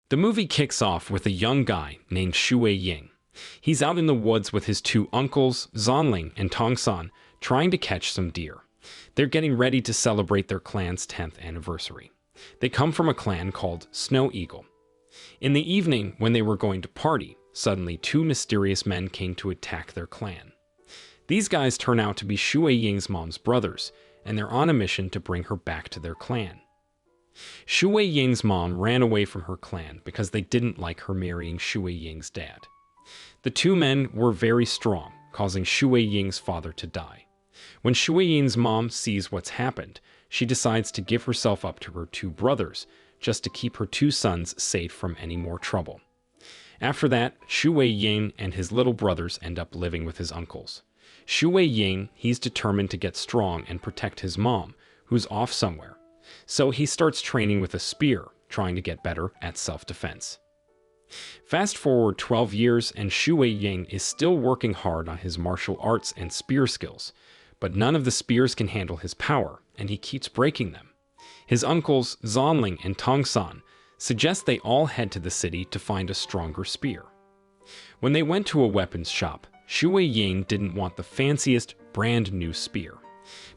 The movie kicks off with a young guy named Feay. He's out in the woods with his two uncles, Zonling and Tongsan, trying to catch some deer. They're getting ready to celebrate their clan's 10th anniversary. They come from a clan called Snow Eagle. In the evening, when they were going to party, suddenly two mysterious men came to attack their clan. These guys turn out to be Feay's mom's brothers, and they're on a mission to bring her back to their clan. Feay's mom ran away from her clan because they didn't like her marrying Feay's dad. The two men were very strong, causing Feay's father to die. When Feay's mom sees what's happened, she decides to give herself up to her two brothers, just to keep her two sons safe from any more trouble. After that, Feay and his little brothers end up living with his uncles. Feay, he's determined to get strong and protect his mom, who's off somewhere. So he starts training with a spear, trying to get better at self-defense. Fast forward 12 years and Feay is still working hard on his martial arts and spear skills, but none of the spears can handle his power, and he keeps breaking them. His uncles, Zonling and Tongsan, suggest they all head to the city to find a stronger spear. When they went to a weapons shop, Feay didn't want the fanciest, brand new spear,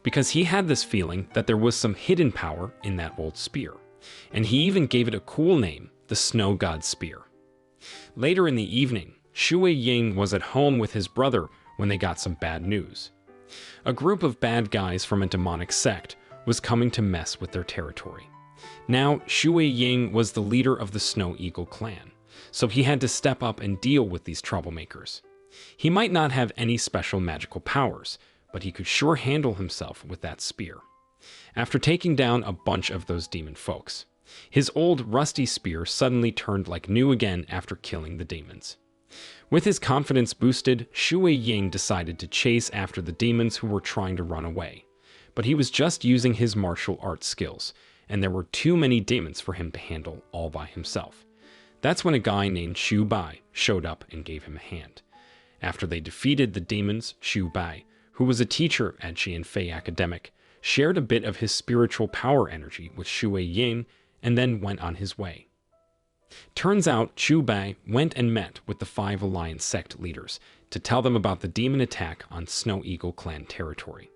because he had this feeling that there was some hidden power in that old spear, and he even gave it a cool name, the Snow God Spear. Later in the evening, Feay was at home with his brother when they got some bad news. A group of bad guys from a demonic sect was coming to mess with their territory. Now, Feay was the leader of the Snow Eagle clan, so he had to step up and deal with these troublemakers. He might not have any special magical powers, but he could sure handle himself with that spear. After taking down a bunch of those demon folks, his old rusty spear suddenly turned like new again after killing the demons. With his confidence boosted, Feay decided to chase after the demons who were trying to run away. But he was just using his martial arts skills, and there were too many demons for him to handle all by himself. That's when a guy named Feay showed up and gave him a hand. After they defeated the demons, Feay, who was a teacher at Feay Academic, shared a bit of his spiritual power energy with Feay and then went on his way. Turns out Feay went and met with the 5 Alliance sect leaders to tell them about the demon attack on Snow Eagle clan territory.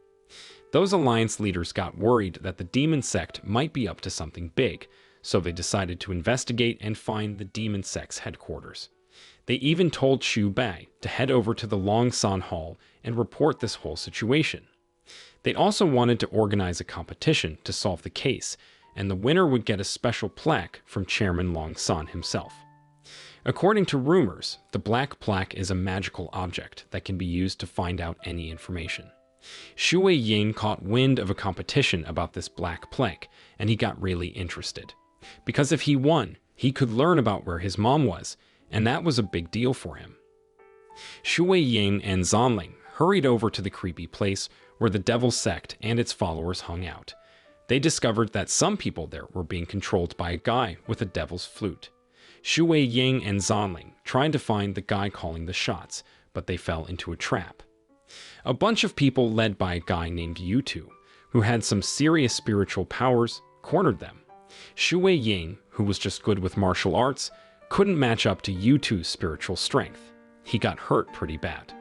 Those Alliance leaders got worried that the demon sect might be up to something big, so they decided to investigate and find the demon sect's headquarters. They even told Feay to head over to the Longsan Hall and report this whole situation. They also wanted to organize a competition to solve the case, and the winner would get a special plaque from Chairman Longsan himself. According to rumors, the black plaque is a magical object that can be used to find out any information. Feay caught wind of a competition about this black plaque, and he got really interested. Because if he won, he could learn about where his mom was, and that was a big deal for him. Feay and Zonling hurried over to the creepy place where the Devil sect and its followers hung out. They discovered that some people there were being controlled by a guy with a devil's flute. Feay and Zonling tried to find the guy calling the shots, but they fell into a trap. A bunch of people led by a guy named U2, who had some serious spiritual powers, cornered them. Feay, who was just good with martial arts, couldn't match up to U2's spiritual strength. He got hurt pretty bad.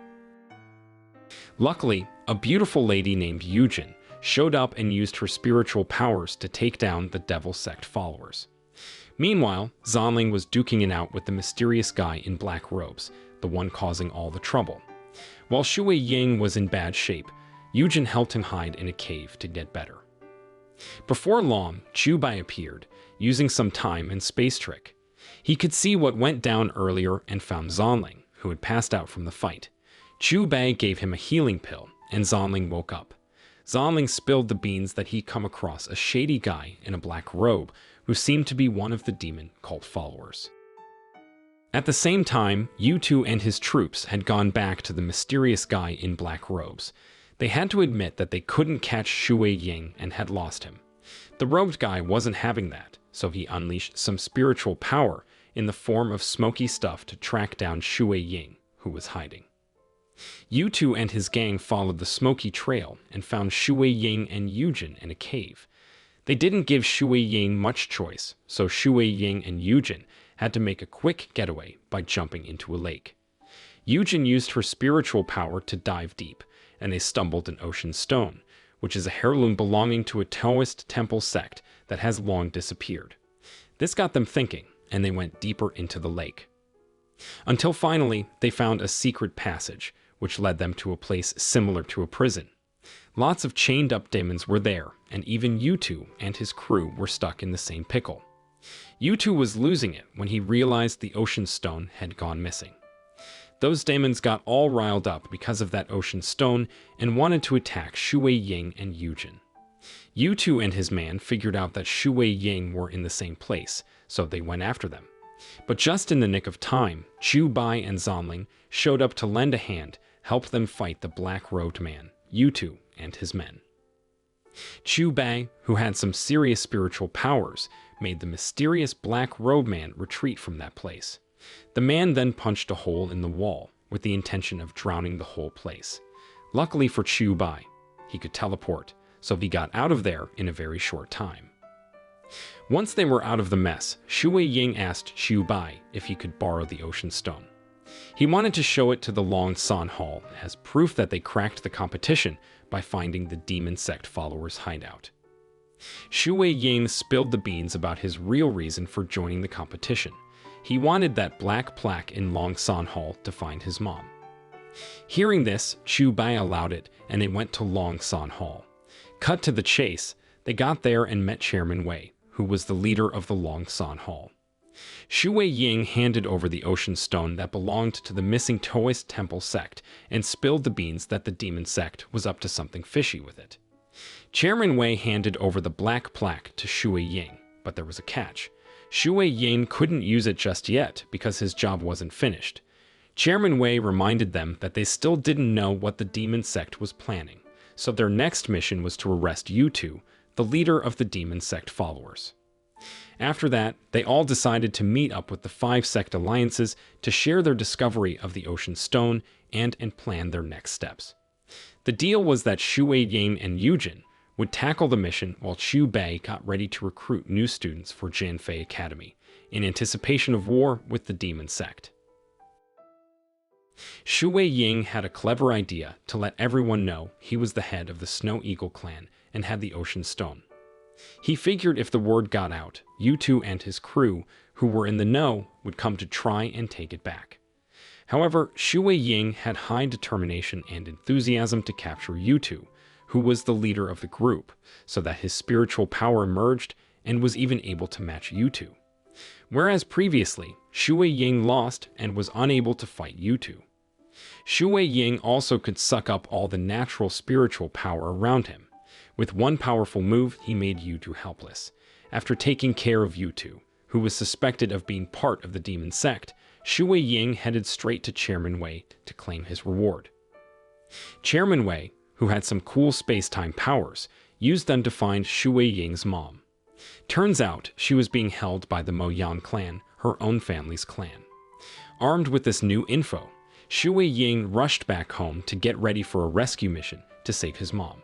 Luckily, a beautiful lady named Yujin showed up and used her spiritual powers to take down the Devil sect followers. Meanwhile, Zonling was duking it out with the mysterious guy in black robes, the one causing all the trouble. While Feay was in bad shape, Yujin helped him hide in a cave to get better. Before long, Feay appeared, using some time and space trick. He could see what went down earlier and found Zonling, who had passed out from the fight. Feay gave him a healing pill, and Zonling woke up. Zonling spilled the beans that he'd come across a shady guy in a black robe who seemed to be one of the demon cult followers. At the same time, U2 and his troops had gone back to the mysterious guy in black robes. They had to admit that they couldn't catch Feay and had lost him. The robed guy wasn't having that, so he unleashed some spiritual power in the form of smoky stuff to track down Feay, who was hiding. U2 and his gang followed the smoky trail and found Feay and Yujin in a cave. They didn't give Feay much choice, so Feay and Yujin had to make a quick getaway by jumping into a lake. Yujin used her spiritual power to dive deep, and they stumbled an ocean stone, which is a heirloom belonging to a Taoist temple sect that has long disappeared. This got them thinking, and they went deeper into the lake. Until finally, they found a secret passage, which led them to a place similar to a prison. Lots of chained-up demons were there, and even Yutu and his crew were stuck in the same pickle. Yutu was losing it when he realized the ocean stone had gone missing. Those demons got all riled up because of that ocean stone and wanted to attack Shui Ying and Yujin. Yutu and his man figured out that Shui Ying were in the same place, so they went after them. But just in the nick of time, Chu Bai and Zanling showed up to lend a hand, help them fight the black-robed man, Yutu, and his men. Chu Bai, who had some serious spiritual powers, made the mysterious black-robed man retreat from that place. The man then punched a hole in the wall, with the intention of drowning the whole place. Luckily for Chu Bai, he could teleport, so he got out of there in a very short time. Once they were out of the mess, Shui Ying asked Chu Bai if he could borrow the ocean stone. He wanted to show it to the Long San Hall as proof that they cracked the competition by finding the demon sect followers' hideout. Shui Ying spilled the beans about his real reason for joining the competition. He wanted that black plaque in Long San Hall to find his mom. Hearing this, Chu Bai allowed it, and they went to Long San Hall. Cut to the chase, they got there and met Chairman Wei, who was the leader of the Long San Hall. Shui Ying handed over the ocean stone that belonged to the missing Taoist temple sect and spilled the beans that the demon sect was up to something fishy with it. Chairman Wei handed over the black plaque to Shui Ying, but there was a catch. Shui Ying couldn't use it just yet because his job wasn't finished. Chairman Wei reminded them that they still didn't know what the demon sect was planning, so their next mission was to arrest Yutu, the leader of the demon sect followers. After that, they all decided to meet up with the 5 sect alliances to share their discovery of the ocean stone and plan their next steps. The deal was that Shui Ying and Yujin would tackle the mission while Chu Bai got ready to recruit new students for Janfei Academy, in anticipation of war with the demon sect. Shui Ying had a clever idea to let everyone know he was the head of the Snow Eagle clan and had the ocean stone. He figured if the word got out, Yutu and his crew, who were in the know, would come to try and take it back. However, Shui Ying had high determination and enthusiasm to capture Yutu, who was the leader of the group, so that his spiritual power emerged and was even able to match Yutu. Whereas previously, Shui Ying lost and was unable to fight Yutu. Shui Ying also could suck up all the natural spiritual power around him. With one powerful move, he made Yutu helpless. After taking care of Yutu, who was suspected of being part of the demon sect, Shui Ying headed straight to Chairman Wei to claim his reward. Chairman Wei, who had some cool space-time powers, used them to find Shui Ying's mom. Turns out, she was being held by the Moyang clan, her own family's clan. Armed with this new info, Shui Ying rushed back home to get ready for a rescue mission to save his mom.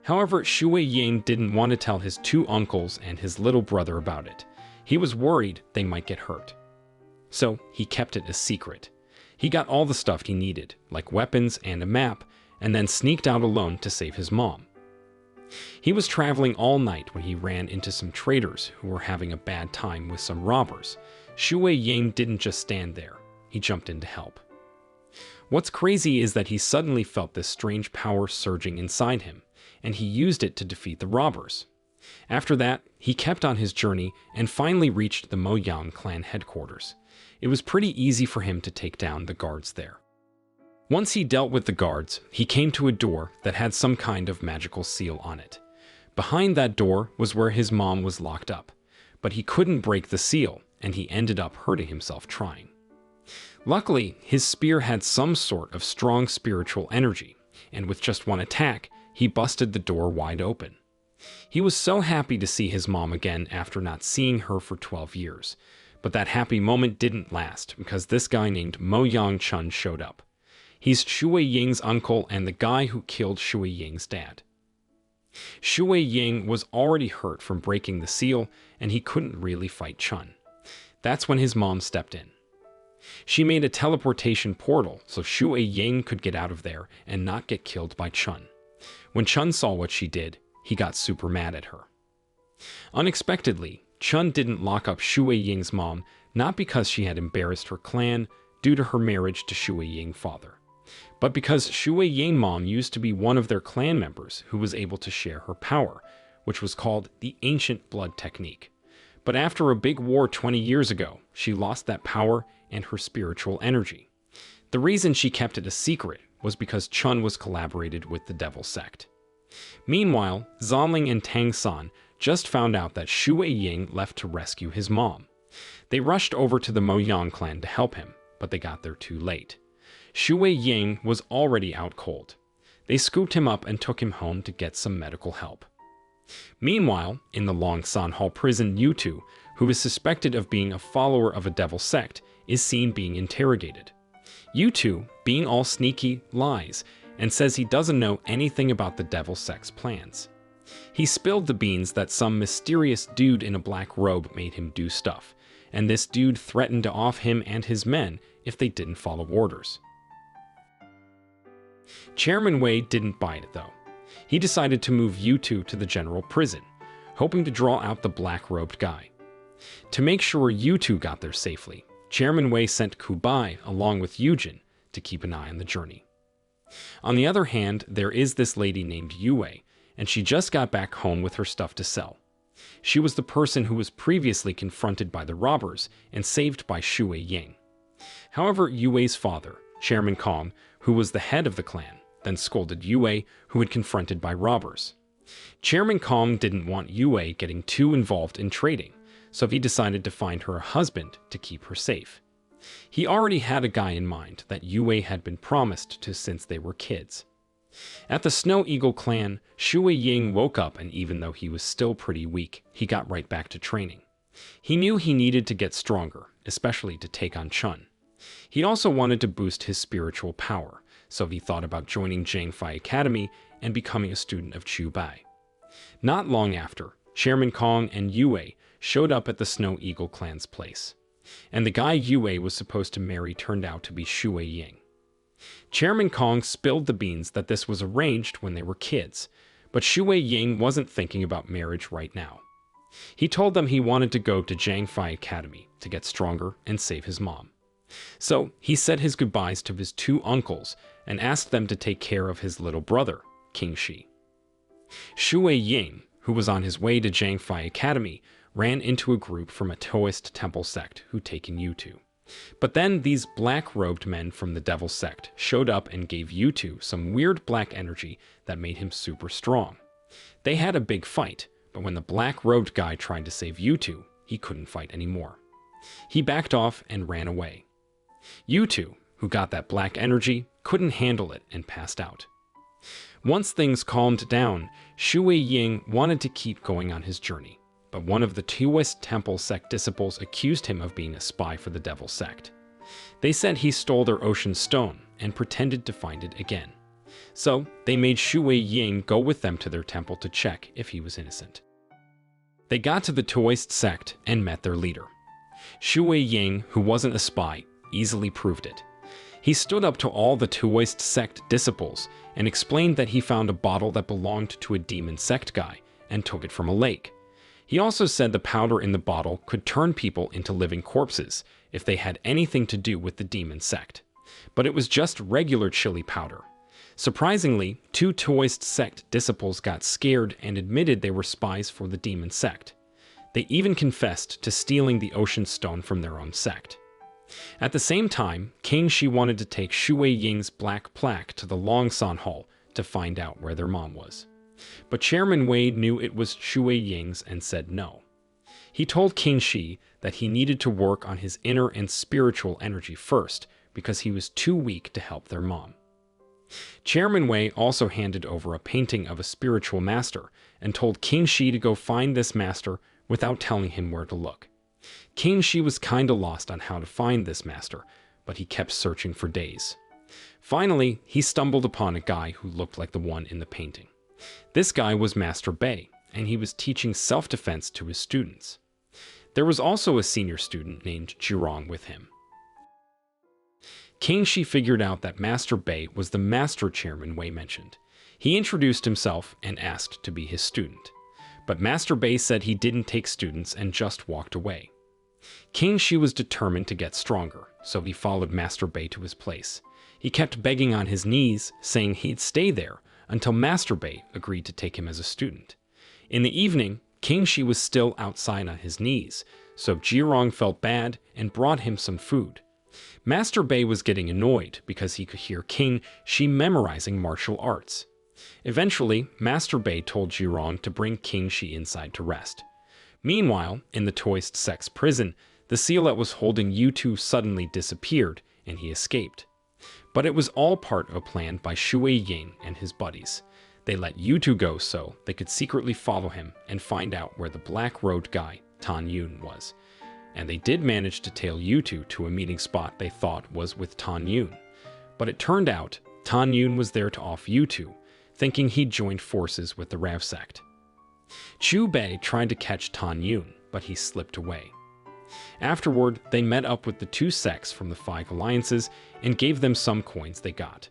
However, Shui Ying didn't want to tell his 2 uncles and his little brother about it. He was worried they might get hurt. So he kept it a secret. He got all the stuff he needed, like weapons and a map, and then sneaked out alone to save his mom. He was traveling all night when he ran into some traders who were having a bad time with some robbers. Shui Ying didn't just stand there. He jumped in to help. What's crazy is that he suddenly felt this strange power surging inside him, and he used it to defeat the robbers. After that, he kept on his journey and finally reached the Moyang clan headquarters. It was pretty easy for him to take down the guards there. Once he dealt with the guards, he came to a door that had some kind of magical seal on it. Behind that door was where his mom was locked up, but he couldn't break the seal, and he ended up hurting himself trying. Luckily, his spear had some sort of strong spiritual energy, and with just one attack, he busted the door wide open. He was so happy to see his mom again after not seeing her for 12 years. But that happy moment didn't last because this guy named Moyang Chun showed up. He's Shui Ying's uncle and the guy who killed Shui Ying's dad. Shui Ying was already hurt from breaking the seal, and he couldn't really fight Chun. That's when his mom stepped in. She made a teleportation portal so Shuai Yang could get out of there and not get killed by Chun. When Chun saw what she did, he got super mad at her. Unexpectedly, Chun didn't lock up Shuai Ying's mom, not because she had embarrassed her clan due to her marriage to Shuai Ying's father, but because Shuai Ying's mom used to be one of their clan members who was able to share her power, which was called the ancient blood technique. But after a big war 20 years ago, she lost that power and her spiritual energy. The reason she kept it a secret was because Chun was collaborated with the devil sect. Meanwhile, Zonling and Tang San just found out that Shuai Ying left to rescue his mom. They rushed over to the Moyang clan to help him, but they got there too late. Shuai Ying was already out cold. They scooped him up and took him home to get some medical help. Meanwhile, in the Longsan Hall prison, Yutu, who is suspected of being a follower of a devil sect, is seen being interrogated. Yutu, being all sneaky, lies and says he doesn't know anything about the devil sect's plans. He spilled the beans that some mysterious dude in a black robe made him do stuff, and this dude threatened to off him and his men if they didn't follow orders. Chairman Wei didn't buy it though. He decided to move Yutu to the general prison, hoping to draw out the black-robed guy. To make sure Yutu got there safely, Chairman Wei sent Kubai along with Yujin to keep an eye on the journey. On the other hand, there is this lady named Yue, and she just got back home with her stuff to sell. She was the person who was previously confronted by the robbers and saved by Shuai Ying. However, Yue's father, Chairman Kong, who was the head of the clan, then scolded Yue, who had confronted by robbers. Chairman Kong didn't want Yue getting too involved in trading, so he decided to find her a husband to keep her safe. He already had a guy in mind that Yue had been promised to since they were kids. At the Snow Eagle clan, Shuai Ying woke up, and even though he was still pretty weak, he got right back to training. He knew he needed to get stronger, especially to take on Chun. He also wanted to boost his spiritual power, so he thought about joining Feay Academy and becoming a student of Chu Bai. Not long after, Chairman Kong and Yue showed up at the Snow Eagle clan's place, and the guy Yue was supposed to marry turned out to be Shuai Ying. Chairman Kong spilled the beans that this was arranged when they were kids, but Shuai Ying wasn't thinking about marriage right now. He told them he wanted to go to Feay Academy to get stronger and save his mom. So he said his goodbyes to his two uncles and asked them to take care of his little brother, King Shi. Shuai Ying, who was on his way to Feay Academy, ran into a group from a Taoist temple sect who taken Yutu. But then these black-robed men from the devil sect showed up and gave Yutu some weird black energy that made him super strong. They had a big fight, but when the black-robed guy tried to save Yutu, he couldn't fight anymore. He backed off and ran away. Yutu, who got that black energy, couldn't handle it and passed out. Once things calmed down, Shuai Ying wanted to keep going on his journey, but one of the Taoist temple sect disciples accused him of being a spy for the devil sect. They said he stole their ocean stone and pretended to find it again. So they made Shuai Ying go with them to their temple to check if he was innocent. They got to the Taoist sect and met their leader. Shuai Ying, who wasn't a spy, easily proved it. He stood up to all the Taoist sect disciples and explained that he found a bottle that belonged to a demon sect guy and took it from a lake. He also said the powder in the bottle could turn people into living corpses if they had anything to do with the demon sect. But it was just regular chili powder. Surprisingly, two Taoist sect disciples got scared and admitted they were spies for the demon sect. They even confessed to stealing the ocean stone from their own sect. At the same time, King Shi wanted to take Shuai Ying's black plaque to the Longsan Hall to find out where their mom was. But Chairman Wei knew it was Shuai Ying's and said no. He told King Shi that he needed to work on his inner and spiritual energy first because he was too weak to help their mom. Chairman Wei also handed over a painting of a spiritual master and told King Shi to go find this master without telling him where to look. King Shi was kinda lost on how to find this master, but he kept searching for days. Finally, he stumbled upon a guy who looked like the one in the painting. This guy was Master Bei, and he was teaching self-defense to his students. There was also a senior student named Jirong with him. King Shi figured out that Master Bei was the master chairman Wei mentioned. He introduced himself and asked to be his student. But Master Bei said he didn't take students and just walked away. King Shi was determined to get stronger, so he followed Master Bei to his place. He kept begging on his knees, saying he'd stay there until Master Bei agreed to take him as a student. In the evening, King Shi was still outside on his knees, so Jirong felt bad and brought him some food. Master Bei was getting annoyed because he could hear King Shi memorizing martial arts. Eventually, Master Bei told Jirong to bring King Shi inside to rest. Meanwhile, in the Toist sect's prison, the seal that was holding U2 suddenly disappeared and he escaped. But it was all part of a plan by Shui Ying and his buddies. They let U2 go so they could secretly follow him and find out where the Black Road guy, Tan Yun, was. And they did manage to tail U2 to a meeting spot they thought was with Tan Yun. But it turned out Tan Yun was there to off U2, thinking he'd joined forces with the Rav sect. Chu Bei tried to catch Tan Yun, but he slipped away. Afterward, they met up with the two sects from the 5 alliances and gave them some coins they got.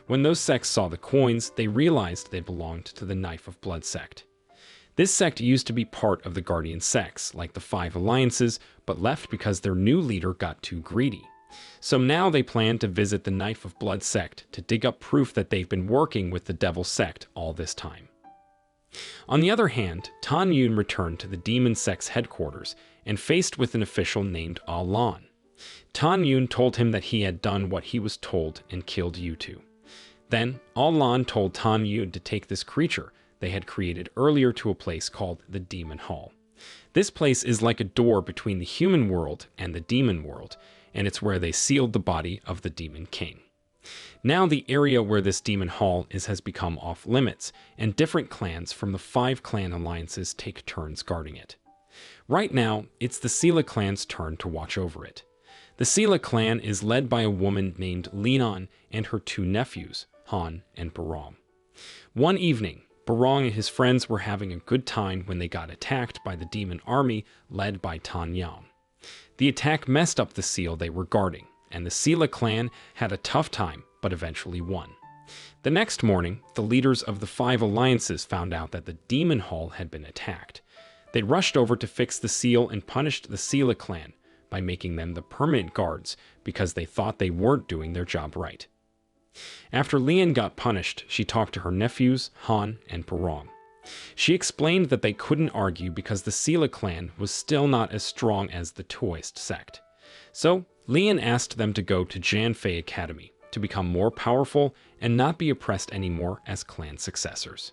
When those sects saw the coins, they realized they belonged to the Knife of Blood sect. This sect used to be part of the Guardian sects, like the 5 alliances, but left because their new leader got too greedy. So now they plan to visit the Knife of Blood sect to dig up proof that they've been working with the Devil sect all this time. On the other hand, Tan Yun returned to the Demon sect's headquarters and faced with an official named Lan. Tan Yun told him that he had done what he was told and killed U2. Then, Lan told Tan Yun to take this creature they had created earlier to a place called the Demon Hall. This place is like a door between the human world and the demon world, and it's where they sealed the body of the Demon King. Now the area where this Demon Hall is has become off limits, and different clans from the 5 clan alliances take turns guarding it. Right now, it's the Sela clan's turn to watch over it. The Sela clan is led by a woman named Linan and her 2 nephews, Han and Barong. One evening, Barong and his friends were having a good time when they got attacked by the demon army led by Tan Yang. The attack messed up the seal they were guarding, and the Sela clan had a tough time but eventually won. The next morning, the leaders of the 5 alliances found out that the Demon Hall had been attacked. They rushed over to fix the seal and punished the Sela clan by making them the permanent guards because they thought they weren't doing their job right. After Lian got punished, she talked to her nephews, Han and Barong. She explained that they couldn't argue because the Sela clan was still not as strong as the Toist sect. So, Lian asked them to go to Feay Academy to become more powerful and not be oppressed anymore as clan successors.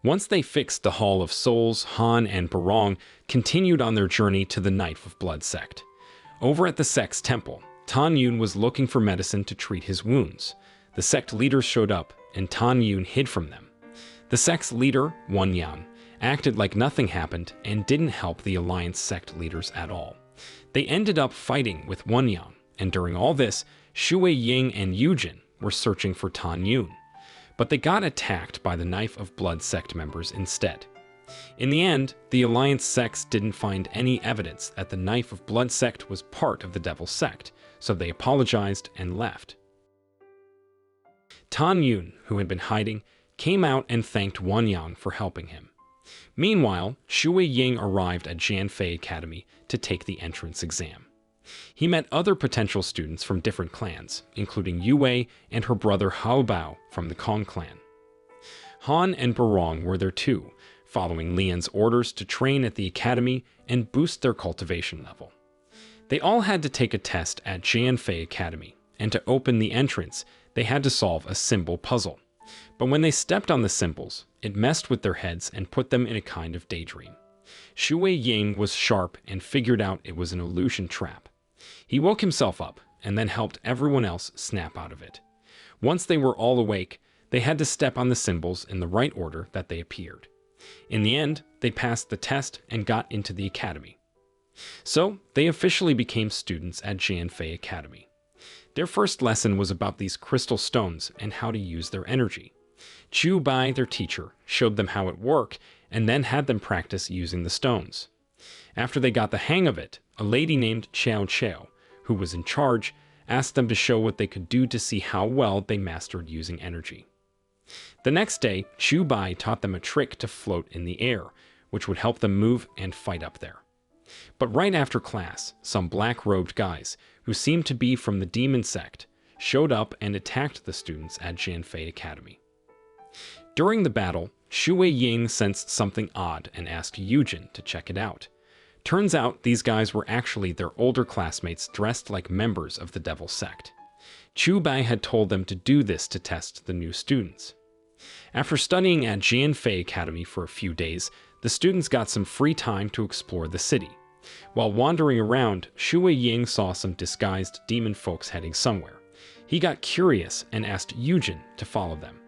Once they fixed the Hall of Souls, Han and Barong continued on their journey to the Knife of Blood sect. Over at the sect's temple, Tan Yun was looking for medicine to treat his wounds. The sect leaders showed up, and Tan Yun hid from them. The sect's leader, Moyang, acted like nothing happened and didn't help the Alliance sect leaders at all. They ended up fighting with Moyang, and during all this, Shui Ying and Yujin were searching for Tan Yun. But they got attacked by the Knife of Blood sect members instead. In the end, the Alliance sects didn't find any evidence that the Knife of Blood sect was part of the Devil sect, so they apologized and left. Tan Yun, who had been hiding, came out and thanked Moyang for helping him. Meanwhile, Shui Ying arrived at Feay Academy to take the entrance exam. He met other potential students from different clans, including Yue and her brother Hao Bao from the Kong clan. Han and Barong were there too, following Lian's orders to train at the academy and boost their cultivation level. They all had to take a test at Feay Academy, and to open the entrance, they had to solve a symbol puzzle. But when they stepped on the symbols, it messed with their heads and put them in a kind of daydream. Shui Ying was sharp and figured out it was an illusion trap. He woke himself up and then helped everyone else snap out of it. Once they were all awake, they had to step on the symbols in the right order that they appeared. In the end, they passed the test and got into the academy. So, they officially became students at Feay Academy. Their first lesson was about these crystal stones and how to use their energy. Chu Bai, their teacher, showed them how it worked and then had them practice using the stones. After they got the hang of it, a lady named Xiao Qiao, who was in charge, asked them to show what they could do to see how well they mastered using energy. The next day, Chu Bai taught them a trick to float in the air, which would help them move and fight up there. But right after class, some black-robed guys, who seemed to be from the demon sect, showed up and attacked the students at Feay Academy. During the battle, Shui Ying sensed something odd and asked Yujin to check it out. Turns out these guys were actually their older classmates dressed like members of the devil sect. Chu Bai had told them to do this to test the new students. After studying at Feay Academy for a few days, the students got some free time to explore the city. While wandering around, Shui Ying saw some disguised demon folks heading somewhere. He got curious and asked Yujin to follow them.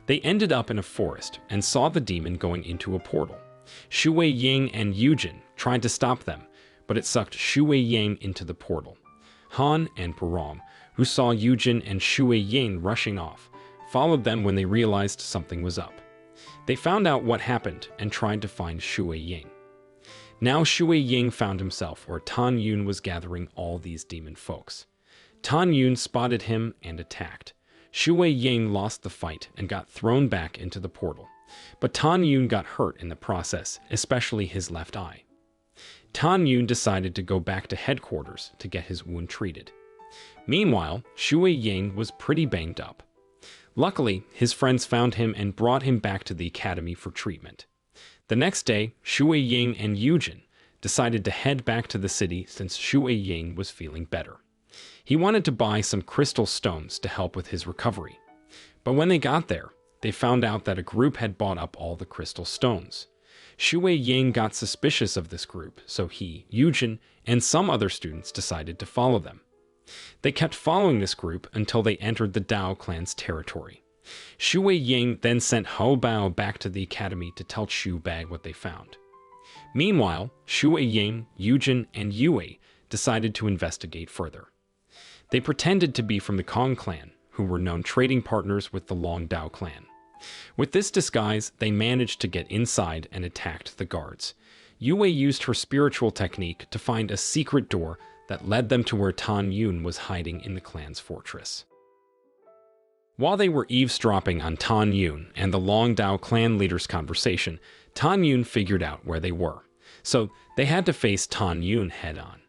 They ended up in a forest and saw the demon going into a portal. Shui Ying and Yujin tried to stop them, but it sucked Shui Ying into the portal. Han and Barong, who saw Yujin and Shui Ying rushing off, followed them when they realized something was up. They found out what happened and tried to find Shui Ying. Now Shui Ying found himself where Tan Yun was gathering all these demon folks. Tan Yun spotted him and attacked. Shui Ying lost the fight and got thrown back into the portal. But Tan Yun got hurt in the process, especially his left eye. Tan Yun decided to go back to headquarters to get his wound treated. Meanwhile, Shui Ying was pretty banged up. Luckily, his friends found him and brought him back to the academy for treatment. The next day, Shui Ying and Yujin decided to head back to the city since Shui Ying was feeling better. He wanted to buy some crystal stones to help with his recovery. But when they got there, they found out that a group had bought up all the crystal stones. Shui Ying got suspicious of this group, so he, Yujin, and some other students decided to follow them. They kept following this group until they entered the Dao clan's territory. Shui Ying then sent Hao Bao back to the academy to tell Chu Bai what they found. Meanwhile, Shui Ying, Yujin, and Yue decided to investigate further. They pretended to be from the Kong clan, who were known trading partners with the Long Dao clan. With this disguise, they managed to get inside and attacked the guards. Yue used her spiritual technique to find a secret door that led them to where Tan Yun was hiding in the clan's fortress. While they were eavesdropping on Tan Yun and the Long Dao clan leader's conversation, Tan Yun figured out where they were, so they had to face Tan Yun head-on.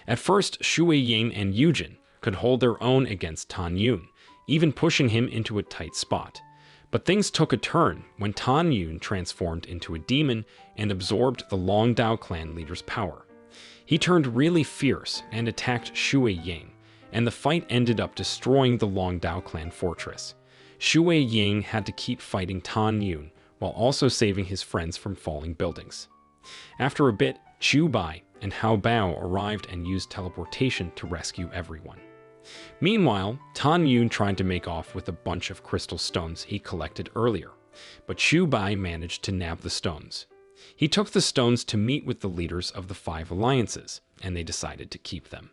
At first, Shui Ying and Yujin could hold their own against Tan Yun, even pushing him into a tight spot. But things took a turn when Tan Yun transformed into a demon and absorbed the Long Dao clan leader's power. He turned really fierce and attacked Shui Ying, and the fight ended up destroying the Long Dao clan fortress. Shui Ying had to keep fighting Tan Yun while also saving his friends from falling buildings. After a bit, Chu Bai and Hao Bao arrived and used teleportation to rescue everyone. Meanwhile, Tan Yun tried to make off with a bunch of crystal stones he collected earlier, but Chu Bai managed to nab the stones. He took the stones to meet with the leaders of the 5 alliances, and they decided to keep them.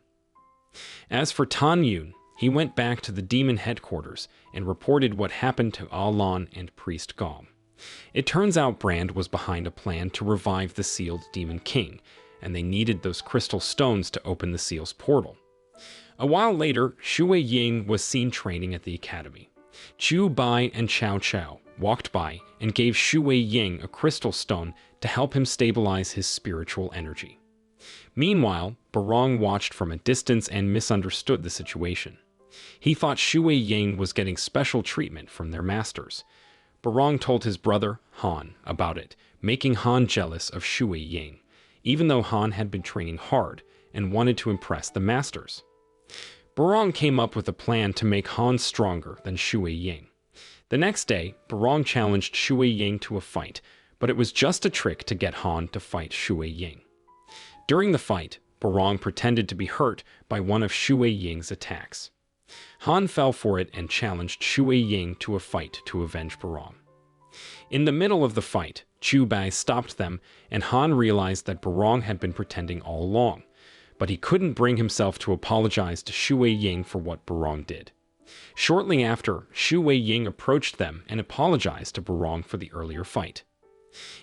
As for Tan Yun, he went back to the demon headquarters and reported what happened to Alan and Priest Gong. It turns out Brand was behind a plan to revive the sealed Demon King, and they needed those crystal stones to open the seal's portal. A while later, Shui Ying was seen training at the academy. Chu Bai and Cao Cao walked by and gave Shui Ying a crystal stone to help him stabilize his spiritual energy. Meanwhile, Barong watched from a distance and misunderstood the situation. He thought Shui Ying was getting special treatment from their masters. Barong told his brother, Han, about it, making Han jealous of Shui Ying, even though Han had been training hard and wanted to impress the masters. Barong came up with a plan to make Han stronger than Shui Ying. The next day, Barong challenged Shui Ying to a fight, but it was just a trick to get Han to fight Shui Ying. During the fight, Barong pretended to be hurt by one of Shui Ying's attacks. Han fell for it and challenged Shui Ying to a fight to avenge Barong. In the middle of the fight, Chu Bai stopped them, and Han realized that Barong had been pretending all along, but he couldn't bring himself to apologize to Shui Ying for what Barong did. Shortly after, Shui Ying approached them and apologized to Barong for the earlier fight.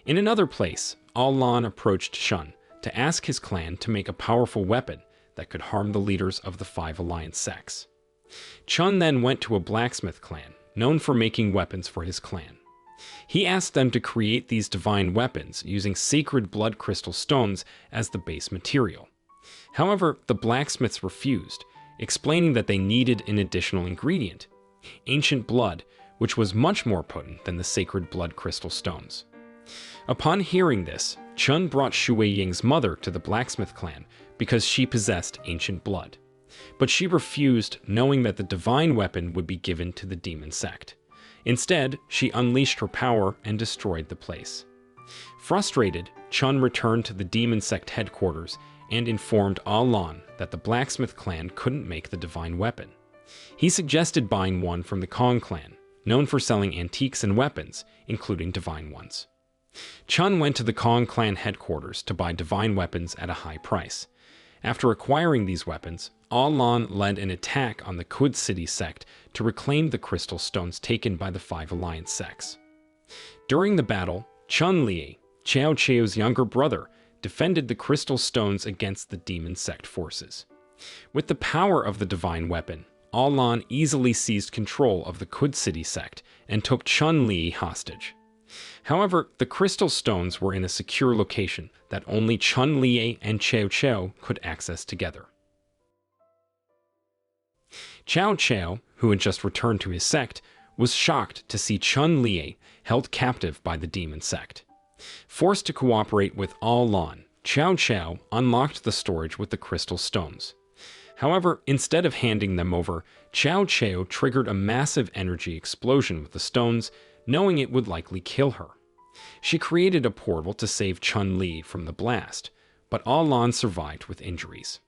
In another place, Alan approached Shun, to ask his clan to make a powerful weapon that could harm the leaders of the 5 alliance sects. Chun then went to a blacksmith clan, known for making weapons for his clan. He asked them to create these divine weapons using sacred blood crystal stones as the base material. However, the blacksmiths refused, explaining that they needed an additional ingredient, ancient blood, which was much more potent than the sacred blood crystal stones. Upon hearing this, Chun brought Shui Ying's mother to the blacksmith clan because she possessed ancient blood. But she refused, knowing that the divine weapon would be given to the demon sect. Instead, she unleashed her power and destroyed the place. Frustrated, Chun returned to the demon sect headquarters and informed Lan that the blacksmith clan couldn't make the divine weapon. He suggested buying one from the Kong clan, known for selling antiques and weapons, including divine ones. Chun went to the Kong clan headquarters to buy divine weapons at a high price. After acquiring these weapons, Lan led an attack on the Kud City sect to reclaim the crystal stones taken by the 5 alliance sects. During the battle, Chun Li, Chao Chao's younger brother, defended the crystal stones against the demon sect forces. With the power of the divine weapon, Lan easily seized control of the Kud City sect and took Chun Li hostage. However, the crystal stones were in a secure location that only Chun Li and Chao Chao could access together. Chao Chao, who had just returned to his sect, was shocked to see Chun Li held captive by the demon sect. Forced to cooperate with Lan, Chao Chao unlocked the storage with the crystal stones. However, instead of handing them over, Chao Chao triggered a massive energy explosion with the stones, knowing it would likely kill her. She created a portal to save Chun Li from the blast, but Lan survived with injuries.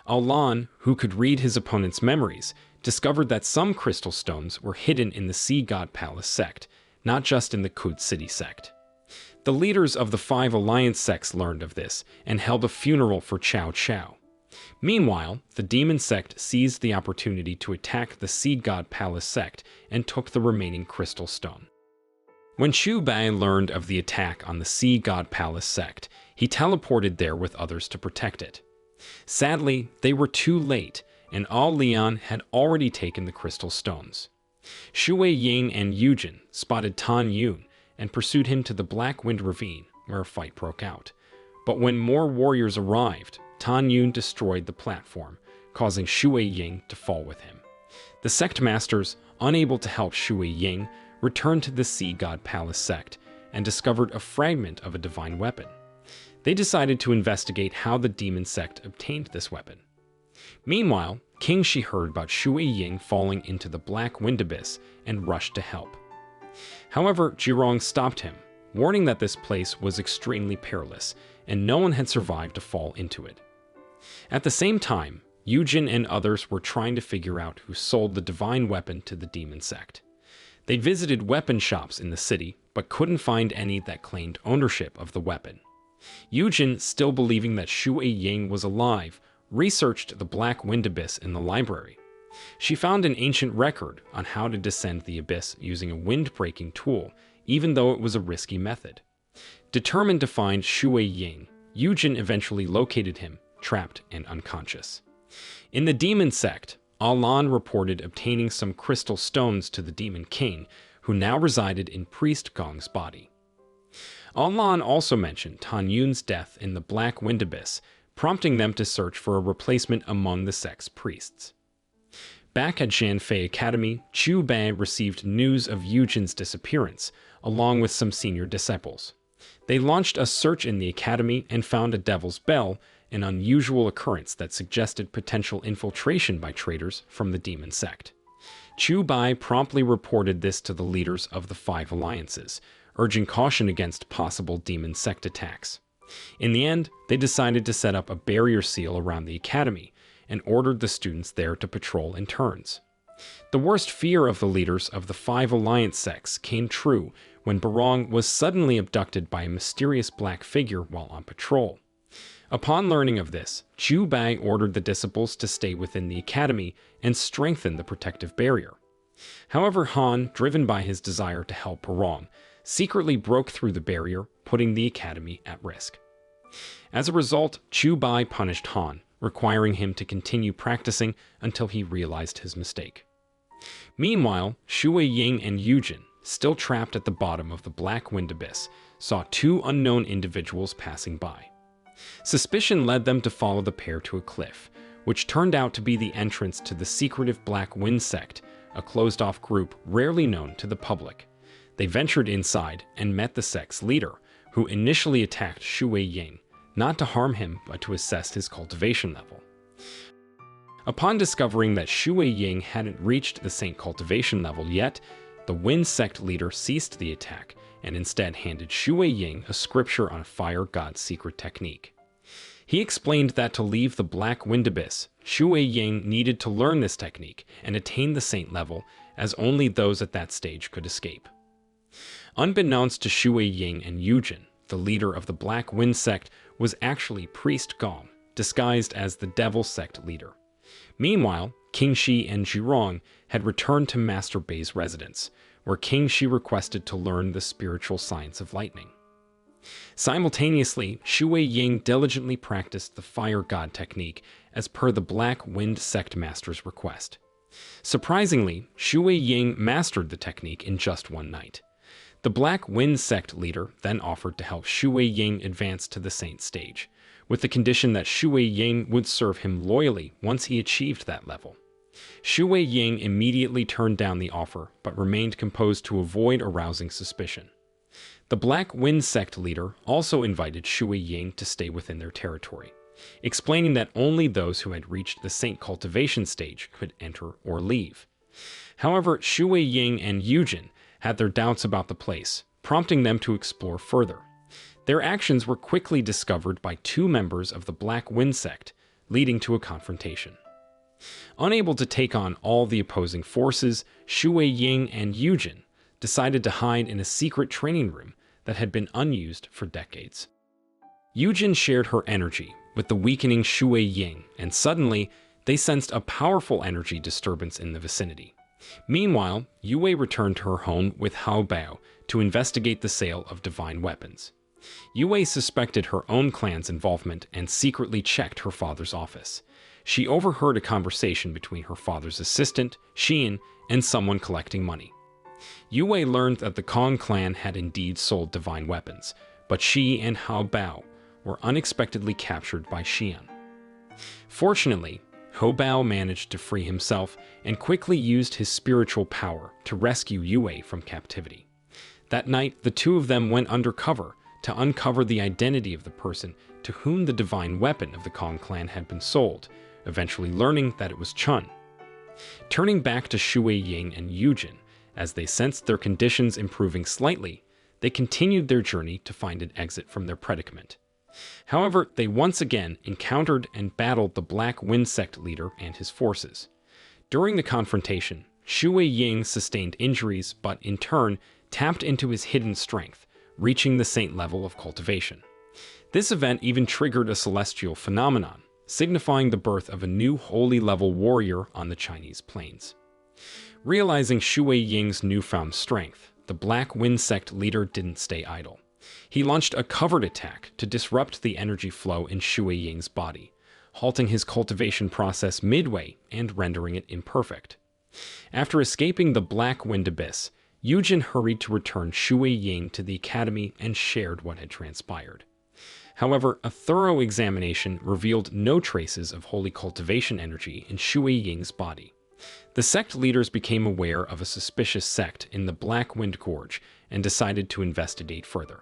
Lan, who could read his opponent's memories, discovered that some crystal stones were hidden in the Sea God Palace sect, not just in the Kud City sect. The leaders of the 5 alliance sects learned of this and held a funeral for Chao Chao. Meanwhile, the demon sect seized the opportunity to attack the Sea God Palace sect and took the remaining crystal stone. When Chu Bai learned of the attack on the Sea God Palace sect, he teleported there with others to protect it. Sadly, they were too late, and Lian had already taken the crystal stones. Shui Ying and Yujin spotted Tan Yun and pursued him to the Black Wind Ravine, where a fight broke out. But when more warriors arrived, Tan Yun destroyed the platform, causing Shui Ying to fall with him. The sect masters, unable to help Shui Ying, returned to the Sea God Palace sect and discovered a fragment of a divine weapon. They decided to investigate how the demon sect obtained this weapon. Meanwhile, King Shi heard about Shui Ying falling into the Black Wind Abyss and rushed to help. However, Jirong stopped him, warning that this place was extremely perilous and no one had survived to fall into it. At the same time, Yujin and others were trying to figure out who sold the divine weapon to the demon sect. They visited weapon shops in the city, but couldn't find any that claimed ownership of the weapon. Yujin, still believing that Shui Ying was alive, researched the Black Wind Abyss in the library. She found an ancient record on how to descend the abyss using a wind-breaking tool, even though it was a risky method. Determined to find Shui Ying, Yujin eventually located him, trapped and unconscious. In the demon sect, Lan reported obtaining some crystal stones to the demon king, who now resided in Priest Gong's body. Lan also mentioned Tan Yun's death in the Black Wind Abyss, prompting them to search for a replacement among the sect's priests. Back at Feay Academy, Chu Bai received news of Yujin's disappearance, along with some senior disciples. They launched a search in the academy and found a devil's bell, an unusual occurrence that suggested potential infiltration by traitors from the demon sect. Chu Bai promptly reported this to the leaders of the 5 alliances, urging caution against possible demon sect attacks. In the end, they decided to set up a barrier seal around the academy and ordered the students there to patrol in turns. The worst fear of the leaders of the 5 alliance sects came true when Barong was suddenly abducted by a mysterious black figure while on patrol. Upon learning of this, Chu Bai ordered the disciples to stay within the academy and strengthen the protective barrier. However, Han, driven by his desire to help Barong, secretly broke through the barrier, putting the academy at risk. As a result, Chu Bai punished Han, requiring him to continue practicing until he realized his mistake. Meanwhile, Shui Ying and Yujin, still trapped at the bottom of the Black Wind Abyss, saw two unknown individuals passing by. Suspicion led them to follow the pair to a cliff, which turned out to be the entrance to the secretive Black Wind Sect, a closed-off group rarely known to the public. They ventured inside and met the sect's leader, who initially attacked Shui Ying, not to harm him but to assess his cultivation level. Upon discovering that Shui Ying hadn't reached the Saint cultivation level yet, the Wind Sect leader ceased the attack and instead handed Shui Ying a scripture on a fire god's secret technique. He explained that to leave the Black Wind Abyss, Shui Ying needed to learn this technique and attain the Saint level, as only those at that stage could escape. Unbeknownst to Shui Ying and Yujin, the leader of the Black Wind Sect was actually Priest Gong, disguised as the Devil Sect leader. Meanwhile, King Shi and Zhurong had returned to Master Bei's residence, where King Shi requested to learn the spiritual science of lightning. Simultaneously, Shui Ying diligently practiced the fire god technique as per the Black Wind Sect master's request. Surprisingly, Shui Ying mastered the technique in just one night. The Black Wind Sect leader then offered to help Shui Ying advance to the Saint stage, with the condition that Shui Ying would serve him loyally once he achieved that level. Shui Ying immediately turned down the offer, but remained composed to avoid arousing suspicion. The Black Wind Sect leader also invited Shui Ying to stay within their territory, explaining that only those who had reached the Saint cultivation stage could enter or leave. However, Shui Ying and Yujin had their doubts about the place, prompting them to explore further. Their actions were quickly discovered by two members of the Black Wind Sect, leading to a confrontation. Unable to take on all the opposing forces, Shui Ying and Yujin decided to hide in a secret training room that had been unused for decades. Yujin shared her energy with the weakening Shui Ying, and suddenly they sensed a powerful energy disturbance in the vicinity. Meanwhile, Yue returned to her home with Hao Bao to investigate the sale of divine weapons. Yue suspected her own clan's involvement and secretly checked her father's office. She overheard a conversation between her father's assistant, Xian, and someone collecting money. Yue learned that the Kong clan had indeed sold divine weapons, but Shi and Hao Bao were unexpectedly captured by Xian. Fortunately, Hao Bao managed to free himself and quickly used his spiritual power to rescue Yue from captivity. That night, the two of them went undercover to uncover the identity of the person to whom the divine weapon of the Kong clan had been sold, eventually learning that it was Chun. Turning back to Shui Ying and Yujin, as they sensed their conditions improving slightly, they continued their journey to find an exit from their predicament. However, they once again encountered and battled the Black Wind Sect leader and his forces. During the confrontation, Shui Ying sustained injuries but, in turn, tapped into his hidden strength, reaching the Saint level of cultivation. This event even triggered a celestial phenomenon, signifying the birth of a new holy level warrior on the Chinese plains. Realizing Shui Ying's newfound strength, the Black Wind Sect leader didn't stay idle. He launched a covered attack to disrupt the energy flow in Shui Ying's body, halting his cultivation process midway and rendering it imperfect. After escaping the Black Wind Abyss, Yujin hurried to return Shui Ying to the academy and shared what had transpired. However, a thorough examination revealed no traces of holy cultivation energy in Shui Ying's body. The sect leaders became aware of a suspicious sect in the Black Wind Gorge and decided to investigate further.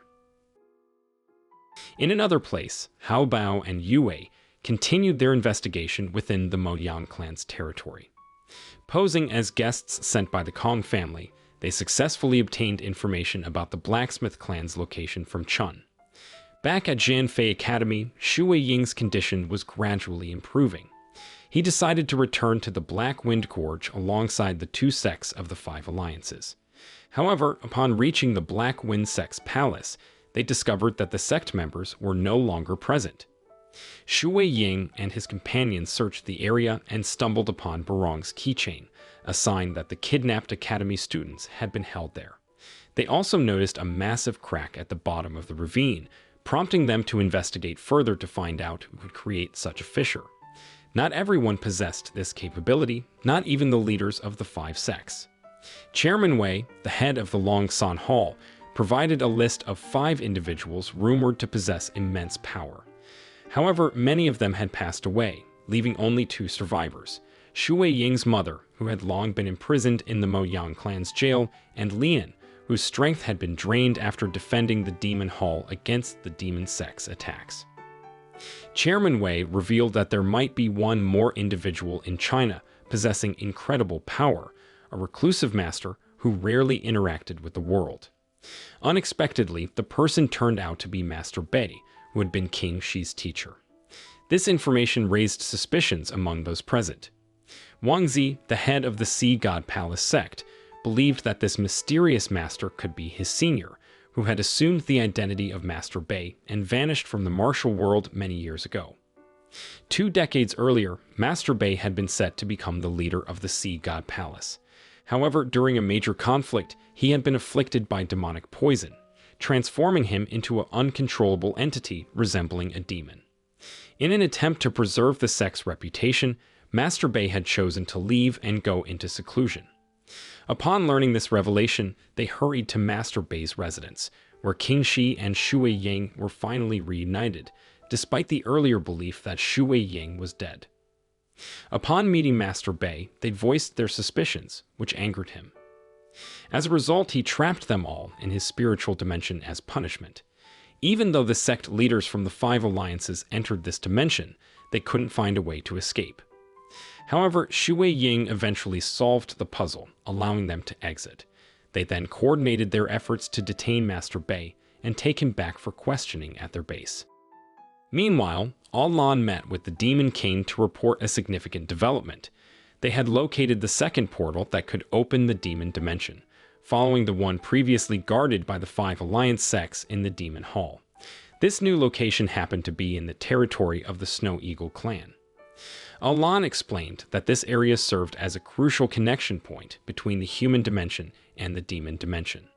In another place, Hao Bao and Yue continued their investigation within the Moyang clan's territory. Posing as guests sent by the Kong family, they successfully obtained information about the blacksmith clan's location from Chun. Back at Feay Academy, Shui Ying's condition was gradually improving. He decided to return to the Black Wind Gorge alongside the two sects of the Five Alliances. However, upon reaching the Black Wind Sect's palace, they discovered that the sect members were no longer present. Shui Ying and his companions searched the area and stumbled upon Barong's keychain, a sign that the kidnapped academy students had been held there. They also noticed a massive crack at the bottom of the ravine, prompting them to investigate further to find out who could create such a fissure. Not everyone possessed this capability, not even the leaders of the 5 sects. Chairman Wei, the head of the Longsan Hall, provided a list of 5 individuals rumored to possess immense power. However, many of them had passed away, leaving only 2 survivors: Shui Ying's mother, who had long been imprisoned in the Moyang clan's jail, and Lian, whose strength had been drained after defending the Demon Hall against the Demon Sect's attacks. Chairman Wei revealed that there might be one more individual in China possessing incredible power, a reclusive master who rarely interacted with the world. Unexpectedly, the person turned out to be Master Bei, who had been King Shi's teacher. This information raised suspicions among those present. Wang Zi, the head of the Sea God Palace sect, believed that this mysterious master could be his senior, who had assumed the identity of Master Bei and vanished from the martial world many years ago. 2 decades earlier, Master Bei had been set to become the leader of the Sea God Palace. However, during a major conflict, he had been afflicted by demonic poison, transforming him into an uncontrollable entity resembling a demon. In an attempt to preserve the sect's reputation, Master Bei had chosen to leave and go into seclusion. Upon learning this revelation, they hurried to Master Bei's residence, where King Shi and Shui Ying were finally reunited, despite the earlier belief that Shui Ying was dead. Upon meeting Master Bei, they voiced their suspicions, which angered him. As a result, he trapped them all in his spiritual dimension as punishment. Even though the sect leaders from the 5 alliances entered this dimension, they couldn't find a way to escape. However, Shui Ying eventually solved the puzzle, allowing them to exit. They then coordinated their efforts to detain Master Bei and take him back for questioning at their base. Meanwhile, Lan met with the Demon King to report a significant development. They had located the second portal that could open the demon dimension, following the one previously guarded by the 5 alliance sects in the Demon Hall. This new location happened to be in the territory of the Snow Eagle clan. Lan explained that this area served as a crucial connection point between the human dimension and the demon dimension.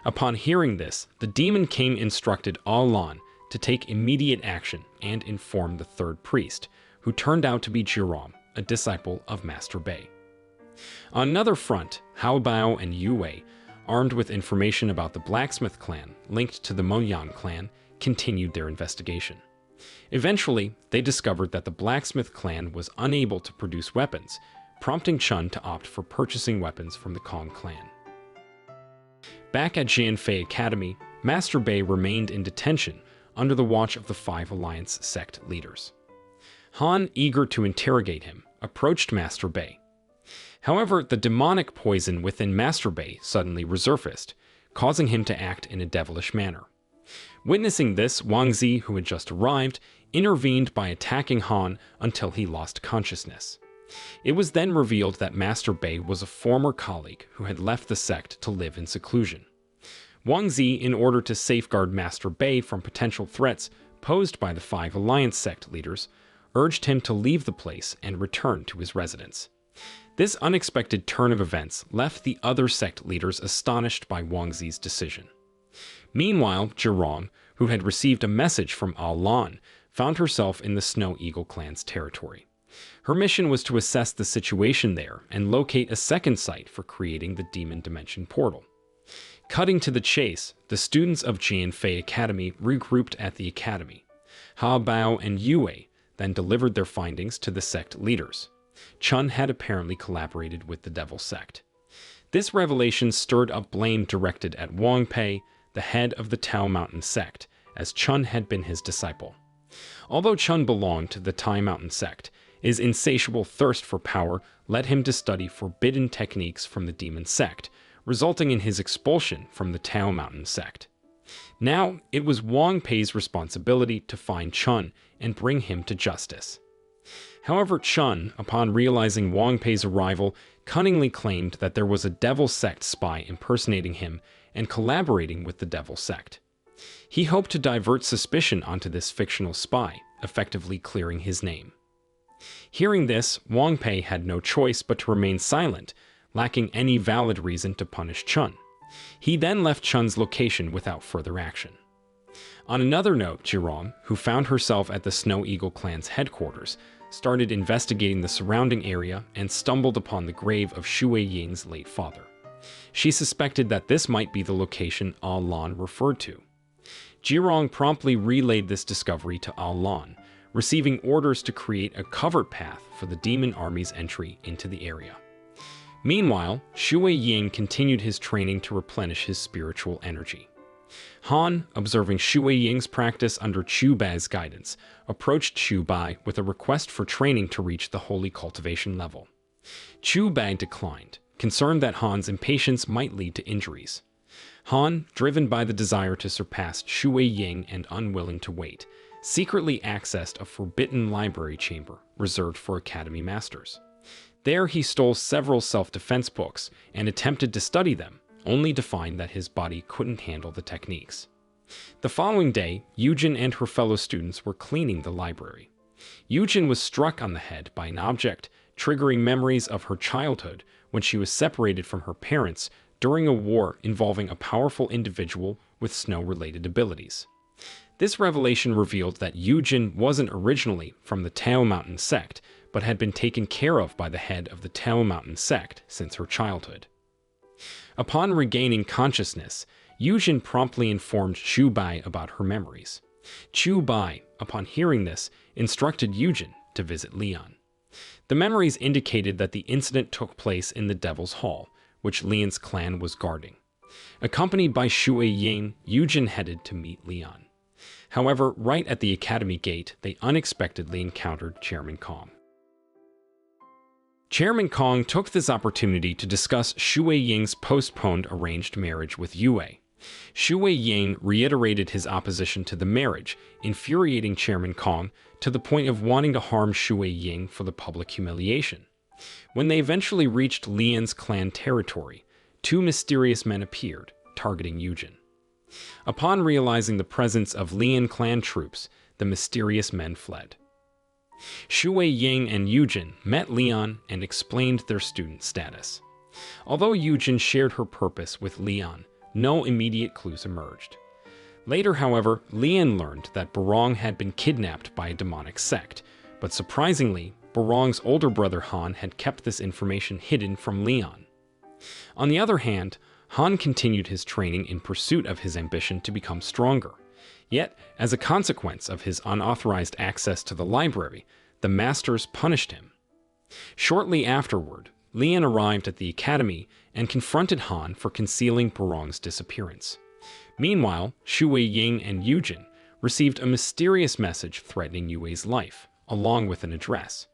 Upon hearing this, the Demon King instructed Lan to take immediate action and inform the 3rd priest, who turned out to be Jiram, a disciple of Master Bei. On another front, Hao Bao and Yu Wei, armed with information about the blacksmith clan linked to the Moyang clan, continued their investigation. Eventually, they discovered that the blacksmith clan was unable to produce weapons, prompting Chun to opt for purchasing weapons from the Kong clan. Back at Feay Academy, Master Bei remained in detention under the watch of the 5 alliance sect leaders. Han, eager to interrogate him, approached Master Bei. However, the demonic poison within Master Bei suddenly resurfaced, causing him to act in a devilish manner. Witnessing this, Wang Zi, who had just arrived, intervened by attacking Han until he lost consciousness. It was then revealed that Master Bei was a former colleague who had left the sect to live in seclusion. Wang Zi, in order to safeguard Master Bei from potential threats posed by the 5 alliance sect leaders, urged him to leave the place and return to his residence. This unexpected turn of events left the other sect leaders astonished by Wang Zi's decision. Meanwhile, Zhirong, who had received a message from Lan, found herself in the Snow Eagle clan's territory. Her mission was to assess the situation there and locate a second site for creating the Demon Dimension portal. Cutting to the chase, the students of Feay Academy regrouped at the academy. Ha Bao and Yu Wei then delivered their findings to the sect leaders. Chun had apparently collaborated with the Devil Sect. This revelation stirred up blame directed at Wang Pei, the head of the Tao Mountain sect, as Chun had been his disciple. Although Chun belonged to the Tai Mountain sect, his insatiable thirst for power led him to study forbidden techniques from the demon sect, resulting in his expulsion from the Tao Mountain sect. Now, it was Wang Pei's responsibility to find Chun and bring him to justice. However, Chun, upon realizing Wang Pei's arrival, cunningly claimed that there was a Devil Sect spy impersonating him and collaborating with the Devil Sect. He hoped to divert suspicion onto this fictional spy, effectively clearing his name. Hearing this, Wang Pei had no choice but to remain silent, lacking any valid reason to punish Chun. He then left Chun's location without further action. On another note, Jirong, who found herself at the Snow Eagle clan's headquarters, started investigating the surrounding area and stumbled upon the grave of Shui Ying's late father. She suspected that this might be the location Al Lan referred to. Jirong promptly relayed this discovery to Al Lan, receiving orders to create a covered path for the demon army's entry into the area. Meanwhile, Shui Ying continued his training to replenish his spiritual energy. Han, observing Shui Ying's practice under Chu Bai's guidance, approached Chu Bai with a request for training to reach the holy cultivation level. Chu Bai declined, concerned that Han's impatience might lead to injuries. Han, driven by the desire to surpass Shui Ying and unwilling to wait, secretly accessed a forbidden library chamber reserved for Academy Masters. There he stole several self-defense books and attempted to study them, only to find that his body couldn't handle the techniques. The following day, Yujin and her fellow students were cleaning the library. Yujin was struck on the head by an object, triggering memories of her childhood when she was separated from her parents during a war involving a powerful individual with snow-related abilities. This revelation revealed that Yujin wasn't originally from the Tao Mountain sect, but had been taken care of by the head of the Tao Mountain sect since her childhood. Upon regaining consciousness, Yujin promptly informed Chu Bai about her memories. Chu Bai, upon hearing this, instructed Yujin to visit Leon. The memories indicated that the incident took place in the Devil's Hall, which Leon's clan was guarding. Accompanied by Shui Ying, Yujin headed to meet Leon. However, right at the academy gate, they unexpectedly encountered Chairman Kong. Chairman Kong took this opportunity to discuss Shui Ying's postponed arranged marriage with Yue. Shui Ying reiterated his opposition to the marriage, infuriating Chairman Kong to the point of wanting to harm Shui Ying for the public humiliation. When they eventually reached Lian's clan territory, two mysterious men appeared, targeting Yujin. Upon realizing the presence of Lian clan troops, the mysterious men fled. Shui Ying and Yujin met Leon and explained their student status. Although Yujin shared her purpose with Leon, no immediate clues emerged. Later, however, Leon learned that Barong had been kidnapped by a demonic sect, but surprisingly, Barong's older brother Han had kept this information hidden from Leon. On the other hand, Han continued his training in pursuit of his ambition to become stronger. Yet, as a consequence of his unauthorized access to the library, the masters punished him. Shortly afterward, Leon arrived at the academy and confronted Han for concealing Barong's disappearance. Meanwhile, Shui Ying and Yujin received a mysterious message threatening Yue's life, along with an address.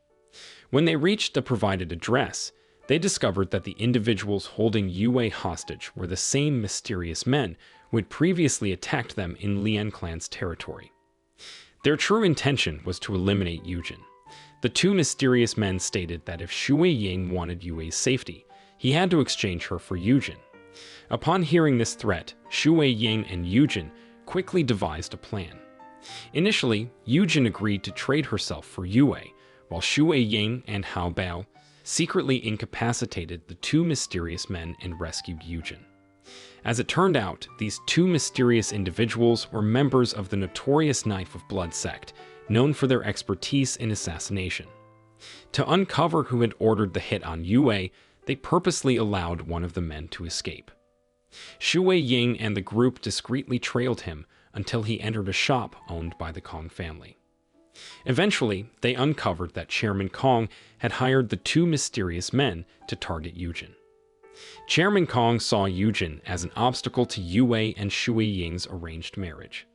When they reached the provided address, they discovered that the individuals holding Yue hostage were the same mysterious men who had previously attacked them in Lian clan's territory. Their true intention was to eliminate Yujin. The two mysterious men stated that if Shui Ying wanted Yue's safety, he had to exchange her for Yujin. Upon hearing this threat, Shui Ying and Yujin quickly devised a plan. Initially, Yujin agreed to trade herself for Yue, while Shui Ying and Hao Bao secretly incapacitated the two mysterious men and rescued Yujin. As it turned out, these two mysterious individuals were members of the notorious Knife of Blood sect, known for their expertise in assassination. To uncover who had ordered the hit on Yue, they purposely allowed one of the men to escape. Shui Ying and the group discreetly trailed him until he entered a shop owned by the Kong family. Eventually, they uncovered that Chairman Kong had hired the two mysterious men to target Yujin. Chairman Kong saw Yujin as an obstacle to Yue and Shui Ying's arranged marriage.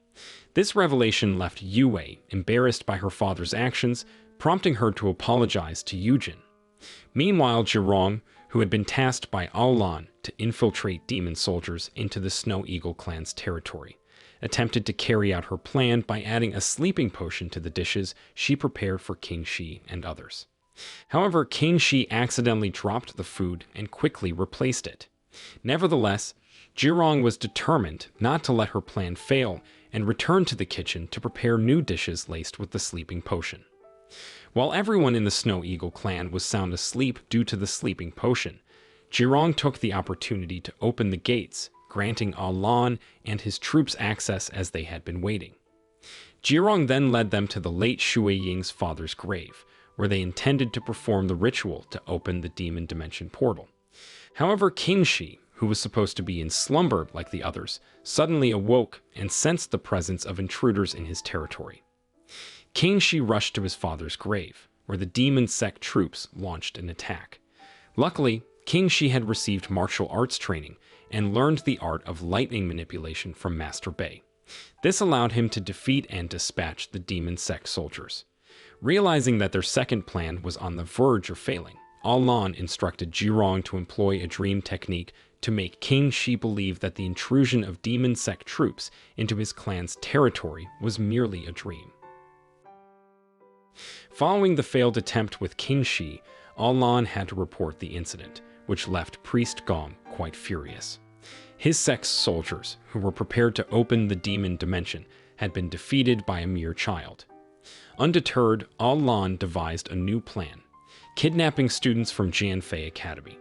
This revelation left Yue embarrassed by her father's actions, prompting her to apologize to Yujin. Meanwhile, Jirong, who had been tasked by Al Lan to infiltrate demon soldiers into the Snow Eagle clan's territory, attempted to carry out her plan by adding a sleeping potion to the dishes she prepared for King Shi and others. However, King Shi accidentally dropped the food and quickly replaced it. Nevertheless, Jirong was determined not to let her plan fail and returned to the kitchen to prepare new dishes laced with the sleeping potion. While everyone in the Snow Eagle clan was sound asleep due to the sleeping potion, Jirong took the opportunity to open the gates, granting Lan and his troops access as they had been waiting. Jirong then led them to the late Shui Ying's father's grave, where they intended to perform the ritual to open the demon dimension portal. However, King Shi, who was supposed to be in slumber like the others, suddenly awoke and sensed the presence of intruders in his territory. King Shi rushed to his father's grave, where the demon sect troops launched an attack. Luckily, King Shi had received martial arts training and learned the art of lightning manipulation from Master Bei. This allowed him to defeat and dispatch the demon sect soldiers. Realizing that their second plan was on the verge of failing, Lan instructed Jirong to employ a dream technique to make King Shi believe that the intrusion of demon sect troops into his clan's territory was merely a dream. Following the failed attempt with King Shi, Lan had to report the incident, which left Priest Gong quite furious. His sect's soldiers, who were prepared to open the demon dimension, had been defeated by a mere child. Undeterred, Lan devised a new plan, kidnapping students from Feay Academy.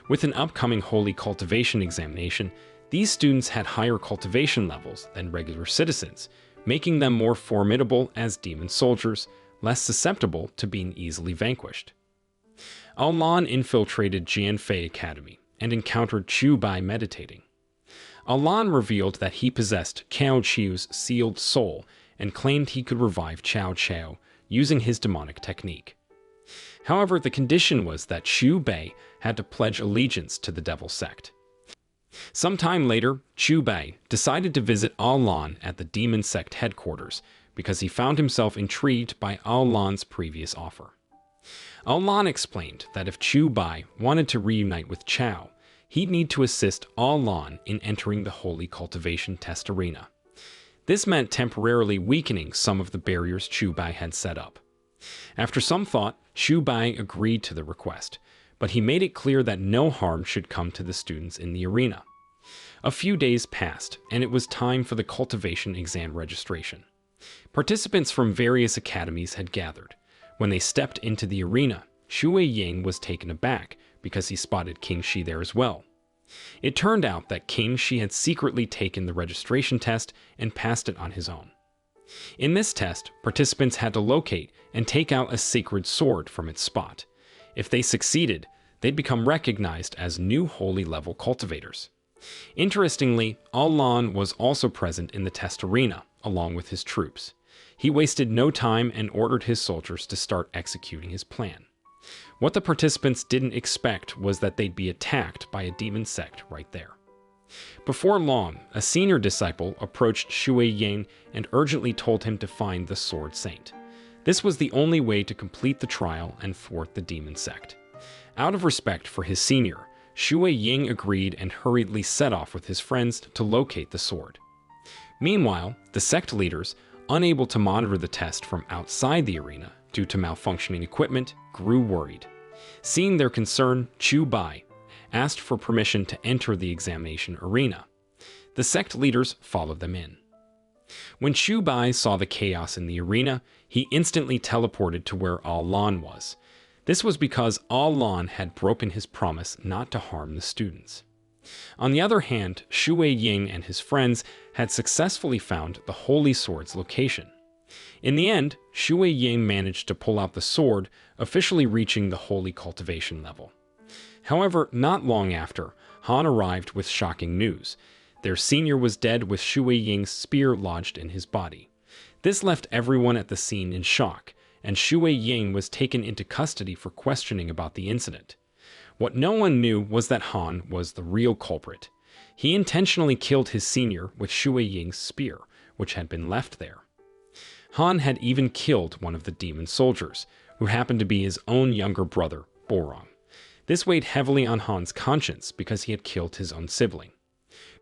With an upcoming holy cultivation examination, these students had higher cultivation levels than regular citizens, making them more formidable as demon soldiers, less susceptible to being easily vanquished. Lan infiltrated Feay Academy and encountered Chu Bai meditating. Lan revealed that he possessed Cao Qiu's sealed soul and claimed he could revive Cao Qiu using his demonic technique. However, the condition was that Chu Bai had to pledge allegiance to the devil sect. Sometime later, Chu Bai decided to visit Lan at the demon sect headquarters because he found himself intrigued by Lan's previous offer. Lan explained that if Chu Bai wanted to reunite with Cao, he'd need to assist Lan in entering the holy cultivation test arena. This meant temporarily weakening some of the barriers Chu Bai had set up. After some thought, Chu Bai agreed to the request, but he made it clear that no harm should come to the students in the arena. A few days passed, and it was time for the cultivation exam registration. Participants from various academies had gathered. When they stepped into the arena, Shui Ying was taken aback because he spotted King Shi there as well. It turned out that King Shi had secretly taken the registration test and passed it on his own. In this test, participants had to locate and take out a sacred sword from its spot. If they succeeded, they'd become recognized as new holy level cultivators. Interestingly, Lan was also present in the test arena, along with his troops. He wasted no time and ordered his soldiers to start executing his plan. What the participants didn't expect was that they'd be attacked by a demon sect right there. Before long, a senior disciple approached Shui Ying and urgently told him to find the Sword Saint. This was the only way to complete the trial and thwart the demon sect. Out of respect for his senior, Shui Ying agreed and hurriedly set off with his friends to locate the sword. Meanwhile, the sect leaders, unable to monitor the test from outside the arena due to malfunctioning equipment, grew worried. Seeing their concern, Chu Bai asked for permission to enter the examination arena. The sect leaders followed them in. When Chu Bai saw the chaos in the arena, he instantly teleported to where Lan was. This was because Lan had broken his promise not to harm the students. On the other hand, Shui Ying and his friends had successfully found the Holy Sword's location. In the end, Shui Ying managed to pull out the sword, officially reaching the holy cultivation level. However, not long after, Han arrived with shocking news. Their senior was dead with Shui Ying's spear lodged in his body. This left everyone at the scene in shock, and Shui Ying was taken into custody for questioning about the incident. What no one knew was that Han was the real culprit. He intentionally killed his senior with Shui Ying's spear, which had been left there. Han had even killed one of the demon soldiers, who happened to be his own younger brother, Borong. This weighed heavily on Han's conscience because he had killed his own sibling.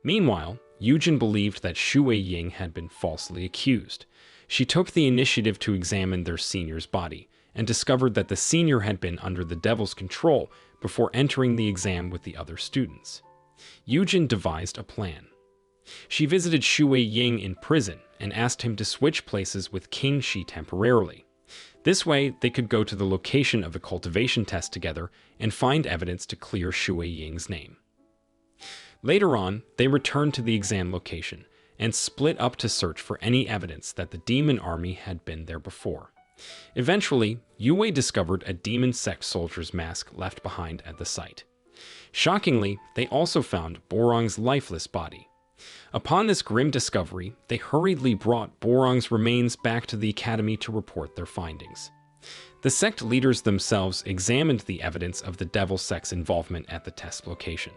Meanwhile, Yujin believed that Shui Ying had been falsely accused. She took the initiative to examine their senior's body, and discovered that the senior had been under the devil's control before entering the exam with the other students. Yujin devised a plan. She visited Shui Ying in prison and asked him to switch places with King Shi temporarily. This way, they could go to the location of the cultivation test together and find evidence to clear Shui Ying's name. Later on, they returned to the exam location and split up to search for any evidence that the demon army had been there before. Eventually, Yue discovered a demon sect soldier's mask left behind at the site. Shockingly, they also found Borong's lifeless body. Upon this grim discovery, they hurriedly brought Borong's remains back to the academy to report their findings. The sect leaders themselves examined the evidence of the devil sect's involvement at the test location.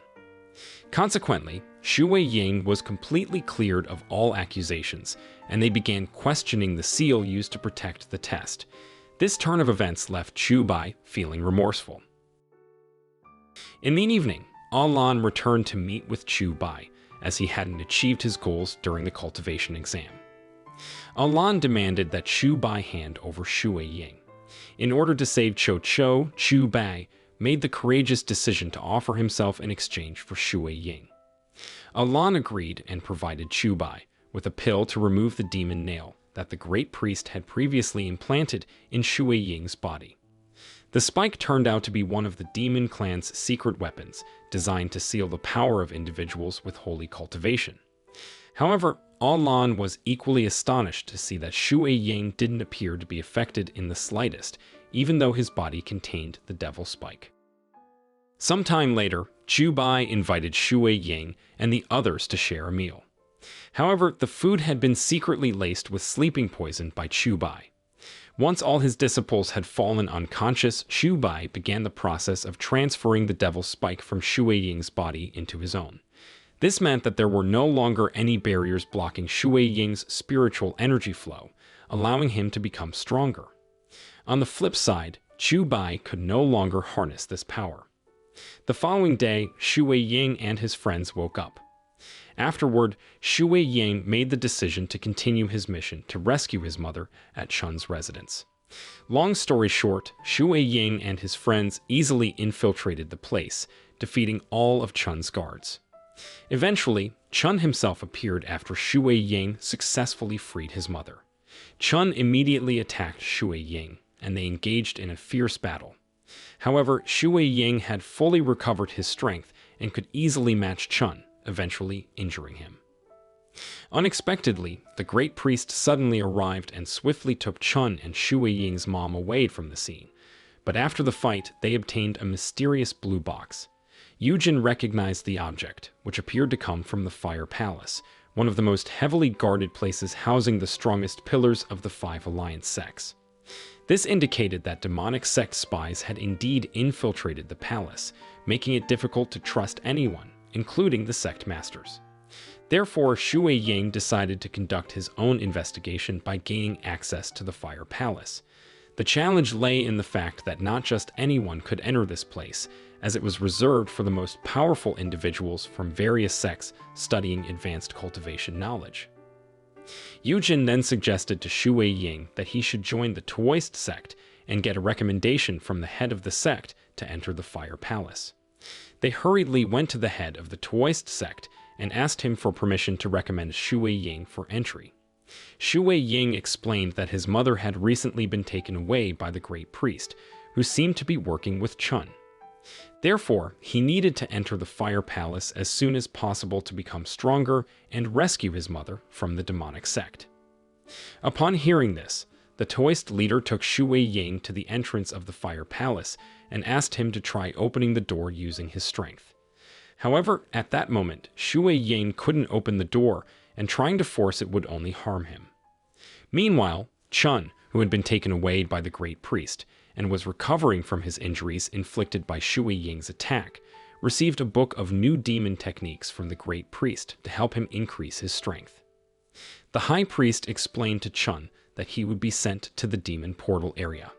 Consequently, Shui Ying was completely cleared of all accusations, and they began questioning the seal used to protect the test. This turn of events left Chu Bai feeling remorseful. In the evening, Alan returned to meet with Chu Bai, as he hadn't achieved his goals during the cultivation exam. Alan demanded that Chu Bai hand over Shui Ying. In order to save Cho, Chu Bai made the courageous decision to offer himself in exchange for Shui Ying. Alan agreed and provided Chu Bai with a pill to remove the demon nail that the great priest had previously implanted in Shui Ying's body. The spike turned out to be one of the demon clan's secret weapons, designed to seal the power of individuals with holy cultivation. However, Alan was equally astonished to see that Shui Ying didn't appear to be affected in the slightest, even though his body contained the devil spike. Sometime later, Chu Bai invited Shui Ying and the others to share a meal. However, the food had been secretly laced with sleeping poison by Chu Bai. Once all his disciples had fallen unconscious, Chu Bai began the process of transferring the devil spike from Shui Ying's body into his own. This meant that there were no longer any barriers blocking Shui Ying's spiritual energy flow, allowing him to become stronger. On the flip side, Chu Bai could no longer harness this power. The following day, Shui Ying and his friends woke up. Afterward, Shui Ying made the decision to continue his mission to rescue his mother at Chun's residence. Long story short, Shui Ying and his friends easily infiltrated the place, defeating all of Chun's guards. Eventually, Chun himself appeared after Shui Ying successfully freed his mother. Chun immediately attacked Shui Ying, and they engaged in a fierce battle. However, Shui Ying had fully recovered his strength and could easily match Chun, eventually injuring him. Unexpectedly, the great priest suddenly arrived and swiftly took Chun and Shui Ying's mom away from the scene. But after the fight, they obtained a mysterious blue box. Yujin recognized the object, which appeared to come from the Fire Palace, one of the most heavily guarded places housing the strongest pillars of the 5 Alliance sects. This indicated that demonic sect spies had indeed infiltrated the palace, making it difficult to trust anyone, including the sect masters. Therefore, Shui Ying decided to conduct his own investigation by gaining access to the Fire Palace. The challenge lay in the fact that not just anyone could enter this place, as it was reserved for the most powerful individuals from various sects studying advanced cultivation knowledge. Yujin then suggested to Shui Ying that he should join the Taoist sect and get a recommendation from the head of the sect to enter the Fire Palace. They hurriedly went to the head of the Taoist sect and asked him for permission to recommend Shui Ying for entry. Shui Ying explained that his mother had recently been taken away by the great priest, who seemed to be working with Chun. Therefore, he needed to enter the Fire Palace as soon as possible to become stronger and rescue his mother from the demonic sect. Upon hearing this, the Taoist leader took Shui Ying to the entrance of the Fire Palace and asked him to try opening the door using his strength. However, at that moment, Shui Ying couldn't open the door, and trying to force it would only harm him. Meanwhile, Chun, who had been taken away by the great priest, and was recovering from his injuries inflicted by Shui Ying's attack, received a book of new demon techniques from the great priest to help him increase his strength. The high priest explained to Chun that he would be sent to the demon portal area,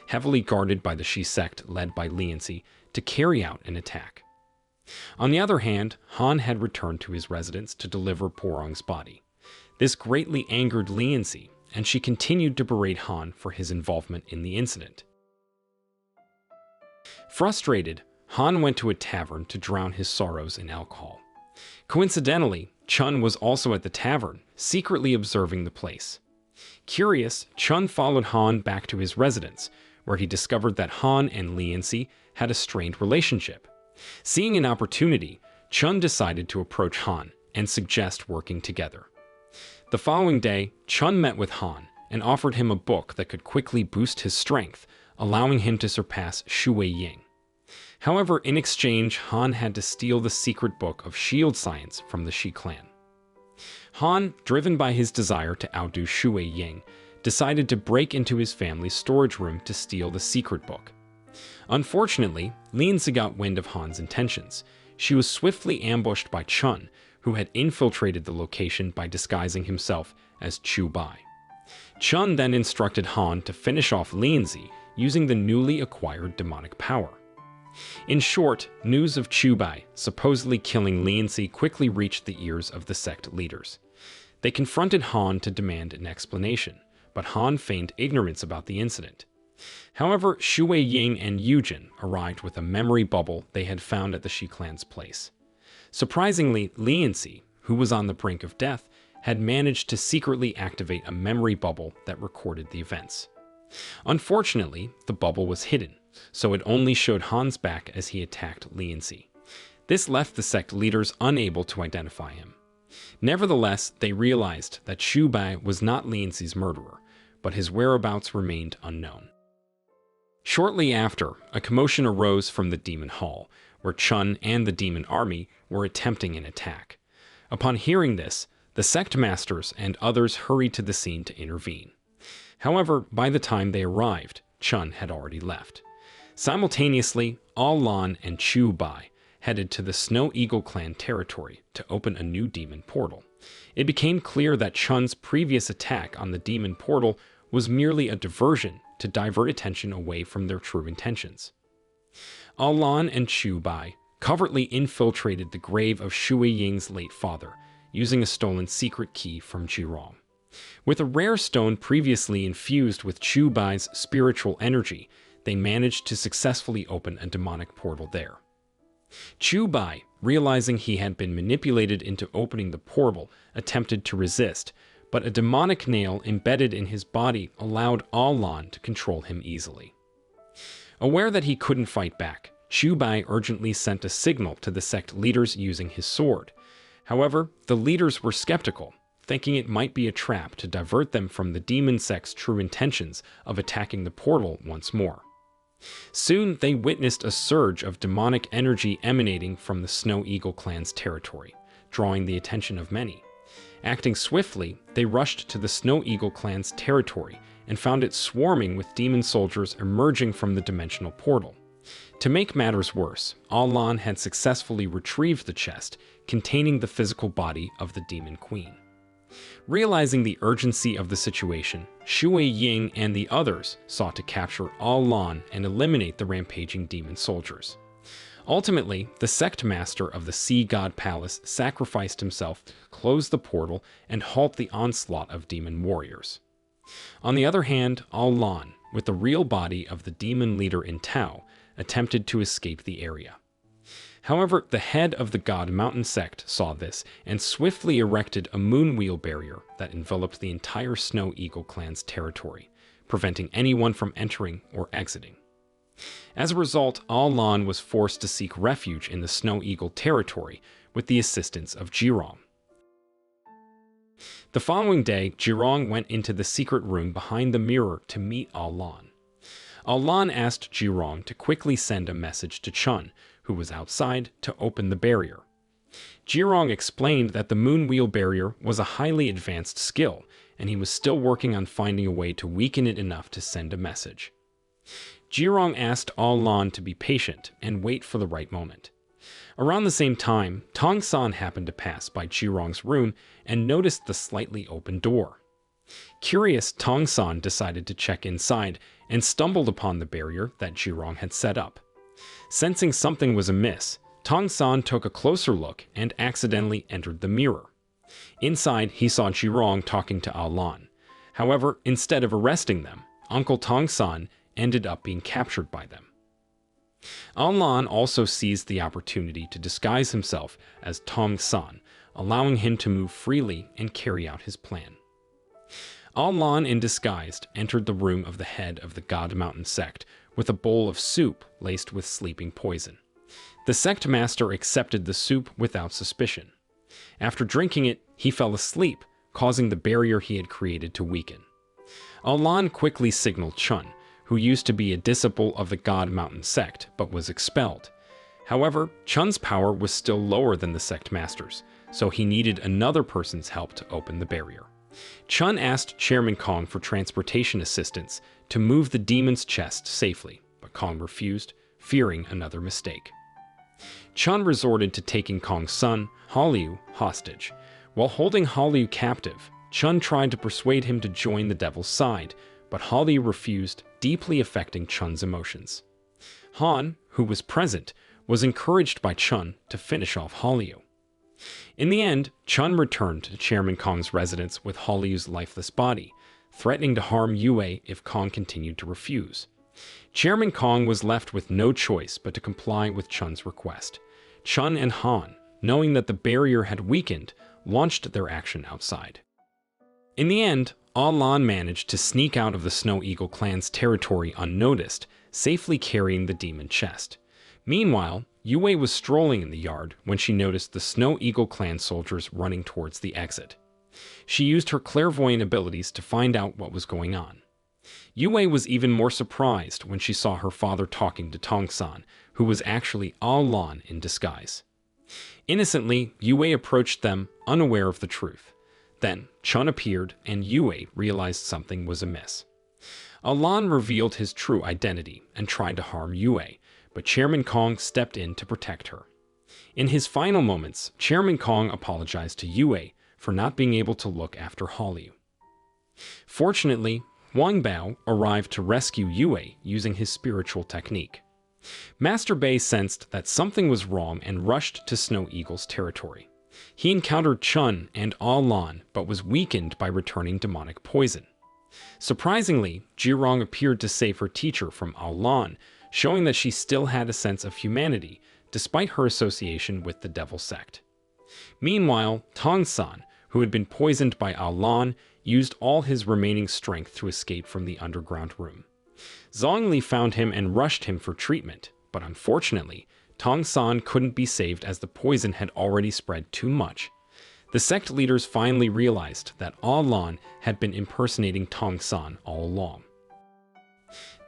heavily guarded by the Shi sect led by Lianxi, to carry out an attack. On the other hand, Han had returned to his residence to deliver Porong's body. This greatly angered Lianxi, and she continued to berate Han for his involvement in the incident. Frustrated, Han went to a tavern to drown his sorrows in alcohol. Coincidentally, Chun was also at the tavern, secretly observing the place. Curious, Chun followed Han back to his residence, where he discovered that Han and Lianxi had a strained relationship. Seeing an opportunity, Chun decided to approach Han and suggest working together. The following day, Chun met with Han and offered him a book that could quickly boost his strength, allowing him to surpass Shui Ying. However, in exchange, Han had to steal the secret book of shield science from the Shi clan. Han, driven by his desire to outdo Shui Ying, decided to break into his family's storage room to steal the secret book. Unfortunately, Lianzi got wind of Han's intentions. She was swiftly ambushed by Chun, who had infiltrated the location by disguising himself as Chu Bai. Chun then instructed Han to finish off Lianzi using the newly acquired demonic power. In short, news of Chu Bai supposedly killing Lianzi quickly reached the ears of the sect leaders. They confronted Han to demand an explanation, but Han feigned ignorance about the incident. However, Shui Ying and Yujin arrived with a memory bubble they had found at the Shi clan's place. Surprisingly, Lianzi, who was on the brink of death, had managed to secretly activate a memory bubble that recorded the events. Unfortunately, the bubble was hidden, so it only showed Han's back as he attacked Lianzi. This left the sect leaders unable to identify him. Nevertheless, they realized that Chu Bai was not Lianzi's murderer, but his whereabouts remained unknown. Shortly after, a commotion arose from the Demon Hall, where Chun and the Demon Army were attempting an attack. Upon hearing this, the sect masters and others hurried to the scene to intervene. However, by the time they arrived, Chun had already left. Simultaneously, Al Lan and Chu Bai headed to the Snow Eagle clan territory to open a new demon portal. It became clear that Chun's previous attack on the demon portal was merely a diversion to divert attention away from their true intentions. Al Lan and Chu Bai covertly infiltrated the grave of Shui Ying's late father, using a stolen secret key from Jirong. With a rare stone previously infused with Chu Bai's spiritual energy, they managed to successfully open a demonic portal there. Chu Bai, realizing he had been manipulated into opening the portal, attempted to resist, but a demonic nail embedded in his body allowed Al Lan to control him easily. Aware that he couldn't fight back, Chu Bai urgently sent a signal to the sect leaders using his sword. However, the leaders were skeptical, thinking it might be a trap to divert them from the demon sect's true intentions of attacking the portal once more. Soon, they witnessed a surge of demonic energy emanating from the Snow Eagle clan's territory, drawing the attention of many. Acting swiftly, they rushed to the Snow Eagle clan's territory and found it swarming with demon soldiers emerging from the dimensional portal. To make matters worse, Al Lan had successfully retrieved the chest containing the physical body of the demon queen. Realizing the urgency of the situation, Shui Ying and the others sought to capture Al Lan and eliminate the rampaging demon soldiers. Ultimately, the sect master of the Sea God Palace sacrificed himself to close the portal and halt the onslaught of demon warriors. On the other hand, Al Lan, with the real body of the demon leader in Tao, attempted to escape the area. However, the head of the God Mountain sect saw this and swiftly erected a moon wheel barrier that enveloped the entire Snow Eagle clan's territory, preventing anyone from entering or exiting. As a result, Al Lan was forced to seek refuge in the Snow Eagle territory with the assistance of Jirong. The following day, Jirong went into the secret room behind the mirror to meet Al Lan. Al Lan asked Jirong to quickly send a message to Chun, who was outside, to open the barrier. Jirong explained that the moon wheel barrier was a highly advanced skill, and he was still working on finding a way to weaken it enough to send a message. Jirong asked Al Lan to be patient and wait for the right moment. Around the same time, Tong San happened to pass by Jirong's room and noticed the slightly open door. Curious, Tong San decided to check inside and stumbled upon the barrier that Jirong had set up. Sensing something was amiss, Tong San took a closer look and accidentally entered the mirror. Inside, he saw Jirong talking to Al Lan. However, instead of arresting them, Uncle Tong San ended up being captured by them. Al Lan also seized the opportunity to disguise himself as Tong San, allowing him to move freely and carry out his plan. Al Lan, in disguise, entered the room of the head of the God Mountain sect with a bowl of soup laced with sleeping poison. The sect master accepted the soup without suspicion. After drinking it, he fell asleep, causing the barrier he had created to weaken. Alan quickly signaled Chun, who used to be a disciple of the God Mountain sect but was expelled. However, Chun's power was still lower than the sect master's, so he needed another person's help to open the barrier. Chun asked Chairman Kong for transportation assistance to move the demon's chest safely, but Kong refused, fearing another mistake. Chun resorted to taking Kong's son, Hallyu, hostage. While holding Hallyu captive, Chun tried to persuade him to join the devil's side, but Hallyu refused, deeply affecting Chun's emotions. Han, who was present, was encouraged by Chun to finish off Hallyu. In the end, Chun returned to Chairman Kong's residence with Hallyu's lifeless body, threatening to harm Yue if Kong continued to refuse. Chairman Kong was left with no choice but to comply with Chun's request. Chun and Han, knowing that the barrier had weakened, launched their action outside. In the end, Alan managed to sneak out of the Snow Eagle clan's territory unnoticed, safely carrying the demon chest. Meanwhile, Yue was strolling in the yard when she noticed the Snow Eagle clan soldiers running towards the exit. She used her clairvoyant abilities to find out what was going on. Yue was even more surprised when she saw her father talking to Tongsan, who was actually Alan in disguise. Innocently, Yue approached them, unaware of the truth. Then, Chun appeared, and Yue realized something was amiss. Alan revealed his true identity and tried to harm Yue, but Chairman Kong stepped in to protect her. In his final moments, Chairman Kong apologized to Yue for not being able to look after Hallyu. Fortunately, Wang Bao arrived to rescue Yue using his spiritual technique. Master Bei sensed that something was wrong and rushed to Snow Eagle's territory. He encountered Chun and Alan, but was weakened by returning demonic poison. Surprisingly, Jirong appeared to save her teacher from Alan, showing that she still had a sense of humanity, despite her association with the devil sect. Meanwhile, Tongsan, who had been poisoned by Alan, used all his remaining strength to escape from the underground room. Zhongli found him and rushed him for treatment, but unfortunately, Tongsan couldn't be saved as the poison had already spread too much. The sect leaders finally realized that Alan had been impersonating Tongsan all along.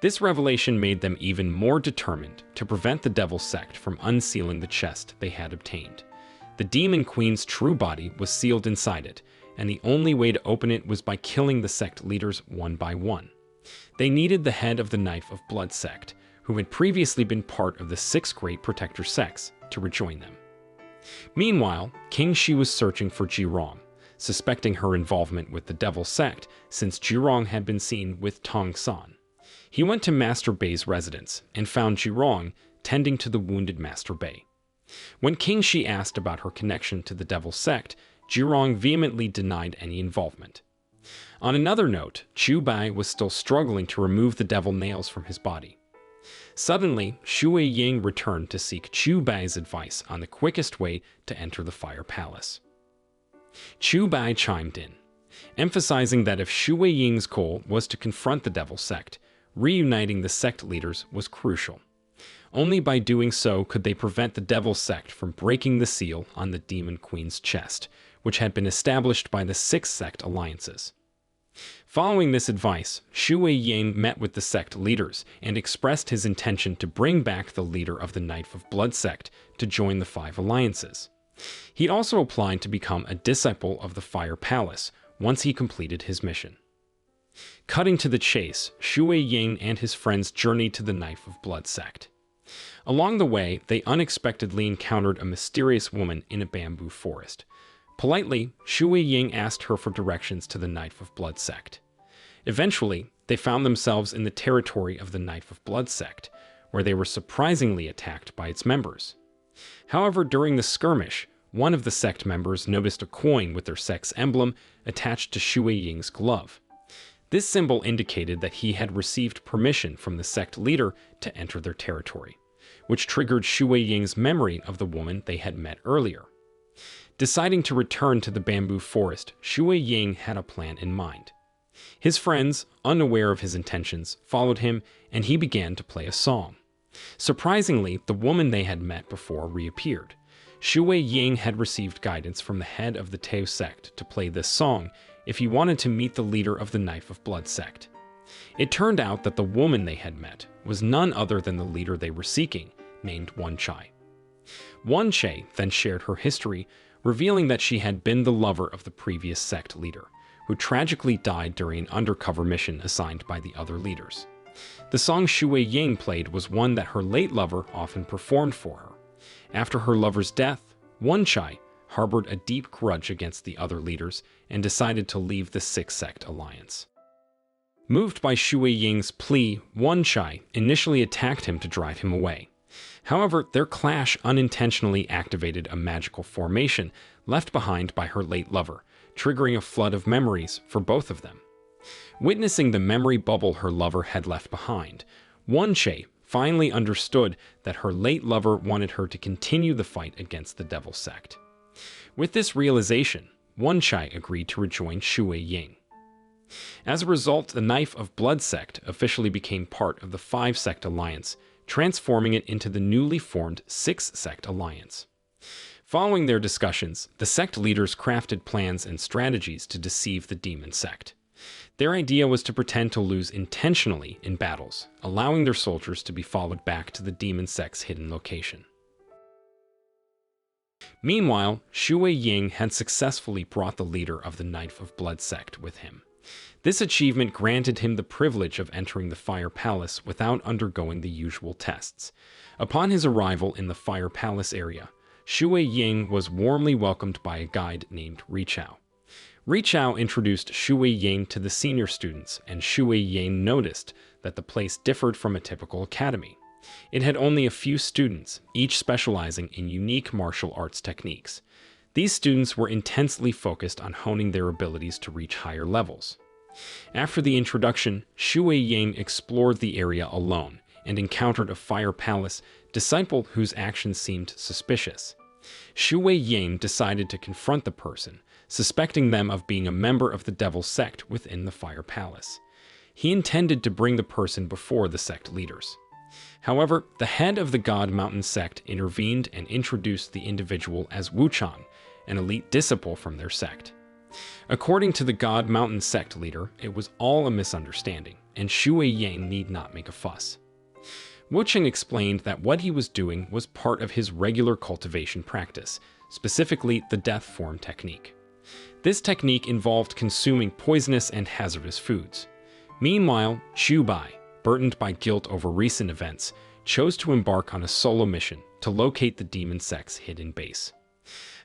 This revelation made them even more determined to prevent the devil sect from unsealing the chest they had obtained. The demon queen's true body was sealed inside it, and the only way to open it was by killing the sect leaders one by one. They needed the head of the Knife of Blood sect, who had previously been part of the 6 great protector sects, to rejoin them. Meanwhile, King Shi was searching for Jirong, suspecting her involvement with the devil sect since Jirong had been seen with Tongsan. He went to Master Bei's residence and found Jirong tending to the wounded Master Bei. When King Shi asked about her connection to the devil sect, Jirong vehemently denied any involvement. On another note, Chu Bai was still struggling to remove the devil nails from his body. Suddenly, Shui Ying returned to seek Chu Bai's advice on the quickest way to enter the Fire Palace. Chu Bai chimed in, emphasizing that if Shui Ying's goal was to confront the devil sect, reuniting the sect leaders was crucial. Only by doing so could they prevent the devil sect from breaking the seal on the demon queen's chest, which had been established by the 6 sect alliances. Following this advice, Shui Ying met with the sect leaders and expressed his intention to bring back the leader of the Knife of Blood sect to join the 5 alliances. He also applied to become a disciple of the Fire Palace once he completed his mission. Cutting to the chase, Shui Ying and his friends journeyed to the Knife of Blood sect. Along the way, they unexpectedly encountered a mysterious woman in a bamboo forest. Politely, Shui Ying asked her for directions to the Knife of Blood sect. Eventually, they found themselves in the territory of the Knife of Blood sect, where they were surprisingly attacked by its members. However, during the skirmish, one of the sect members noticed a coin with their sect's emblem attached to Shui Ying's glove. This symbol indicated that he had received permission from the sect leader to enter their territory, which triggered Shui Ying's memory of the woman they had met earlier. Deciding to return to the bamboo forest, Shui Ying had a plan in mind. His friends, unaware of his intentions, followed him, and he began to play a song. Surprisingly, the woman they had met before reappeared. Shui Ying had received guidance from the head of the Tao sect to play this song if he wanted to meet the leader of the Knife of Blood sect. It turned out that the woman they had met was none other than the leader they were seeking, named Wen Chai. Wen Chai then shared her history, revealing that she had been the lover of the previous sect leader, who tragically died during an undercover mission assigned by the other leaders. The song Shui Ying played was one that her late lover often performed for her. After her lover's death, Wen Chai harbored a deep grudge against the other leaders and decided to leave the Six Sect alliance. Moved by Shui Ying's plea, Wen Chai initially attacked him to drive him away. However, their clash unintentionally activated a magical formation left behind by her late lover, triggering a flood of memories for both of them. Witnessing the memory bubble her lover had left behind, Wen Chai finally understood that her late lover wanted her to continue the fight against the Devil sect. With this realization, Wen Chai agreed to rejoin Shui Ying. As a result, the Knife of Blood sect officially became part of the Five-Sect Alliance, transforming it into the newly formed Six-Sect Alliance. Following their discussions, the sect leaders crafted plans and strategies to deceive the demon sect. Their idea was to pretend to lose intentionally in battles, allowing their soldiers to be followed back to the demon sect's hidden location. Meanwhile, Shui Ying had successfully brought the leader of the Knife of Blood sect with him. This achievement granted him the privilege of entering the Fire Palace without undergoing the usual tests. Upon his arrival in the Fire Palace area, Shui Ying was warmly welcomed by a guide named Richao. Richao introduced Shui Ying to the senior students, and Shui Ying noticed that the place differed from a typical academy. It had only a few students, each specializing in unique martial arts techniques. These students were intensely focused on honing their abilities to reach higher levels. After the introduction, Shui Ying explored the area alone and encountered a Fire Palace disciple whose actions seemed suspicious. Shui Ying decided to confront the person, suspecting them of being a member of the Devil sect within the Fire Palace. He intended to bring the person before the sect leaders. However, the head of the God Mountain sect intervened and introduced the individual as Wuchang, an elite disciple from their sect. According to the God Mountain sect leader, it was all a misunderstanding, and Shui Ying need not make a fuss. Wuchang explained that what he was doing was part of his regular cultivation practice, specifically the death form technique. This technique involved consuming poisonous and hazardous foods. Meanwhile, Chu Bai, burdened by guilt over recent events, chose to embark on a solo mission to locate the demon sect's hidden base.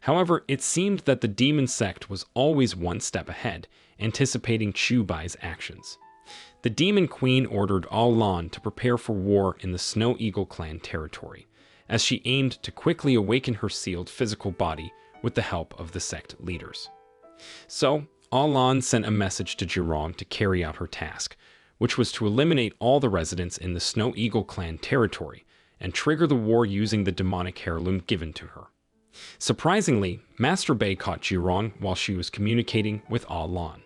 However, it seemed that the demon sect was always one step ahead, anticipating Chu Bai's actions. The demon queen ordered Lan to prepare for war in the Snow Eagle clan territory, as she aimed to quickly awaken her sealed physical body with the help of the sect leaders. So, Lan sent a message to Jirong to carry out her task, which was to eliminate all the residents in the Snow Eagle clan territory and trigger the war using the demonic heirloom given to her. Surprisingly, Master Bei caught Jirong while she was communicating with Lan.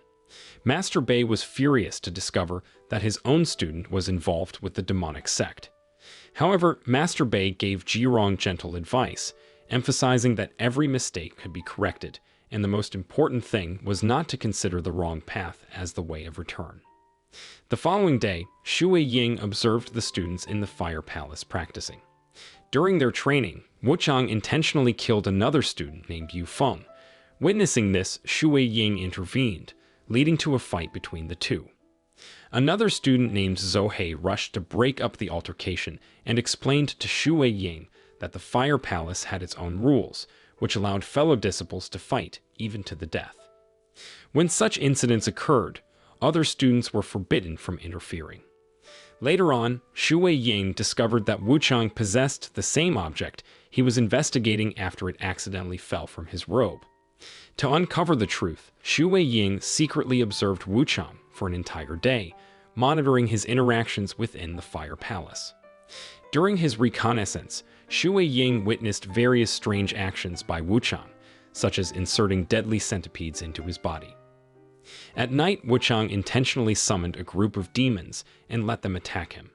Master Bei was furious to discover that his own student was involved with the demonic sect. However, Master Bei gave Jirong gentle advice, emphasizing that every mistake could be corrected, and the most important thing was not to consider the wrong path as the way of return. The following day, Shui Ying observed the students in the Fire Palace practicing. During their training, Wuchang intentionally killed another student named Yu Feng. Witnessing this, Shui Ying intervened, leading to a fight between the two. Another student named Zhou He rushed to break up the altercation and explained to Shui Ying that the Fire Palace had its own rules, which allowed fellow disciples to fight, even to the death. When such incidents occurred, other students were forbidden from interfering. Later on, Shui Ying discovered that Wuchang possessed the same object he was investigating after it accidentally fell from his robe. To uncover the truth, Shui Ying secretly observed Wuchang for an entire day, monitoring his interactions within the Fire Palace. During his reconnaissance, Shui Ying witnessed various strange actions by Wuchang, such as inserting deadly centipedes into his body. At night, Wuchang intentionally summoned a group of demons and let them attack him.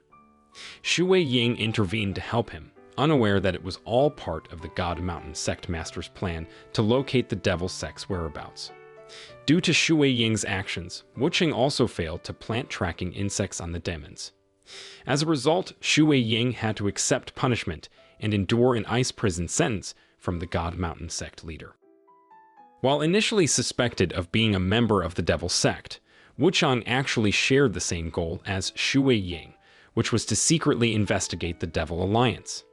Shui Ying intervened to help him, unaware that it was all part of the God Mountain sect master's plan to locate the devil sect's whereabouts. Due to Shui Ying's actions, Wucheng also failed to plant tracking insects on the demons. As a result, Shui Ying had to accept punishment and endure an ice prison sentence from the God Mountain sect leader. While initially suspected of being a member of the devil sect, Wucheng actually shared the same goal as Shui Ying, which was to secretly investigate the Devil Alliance.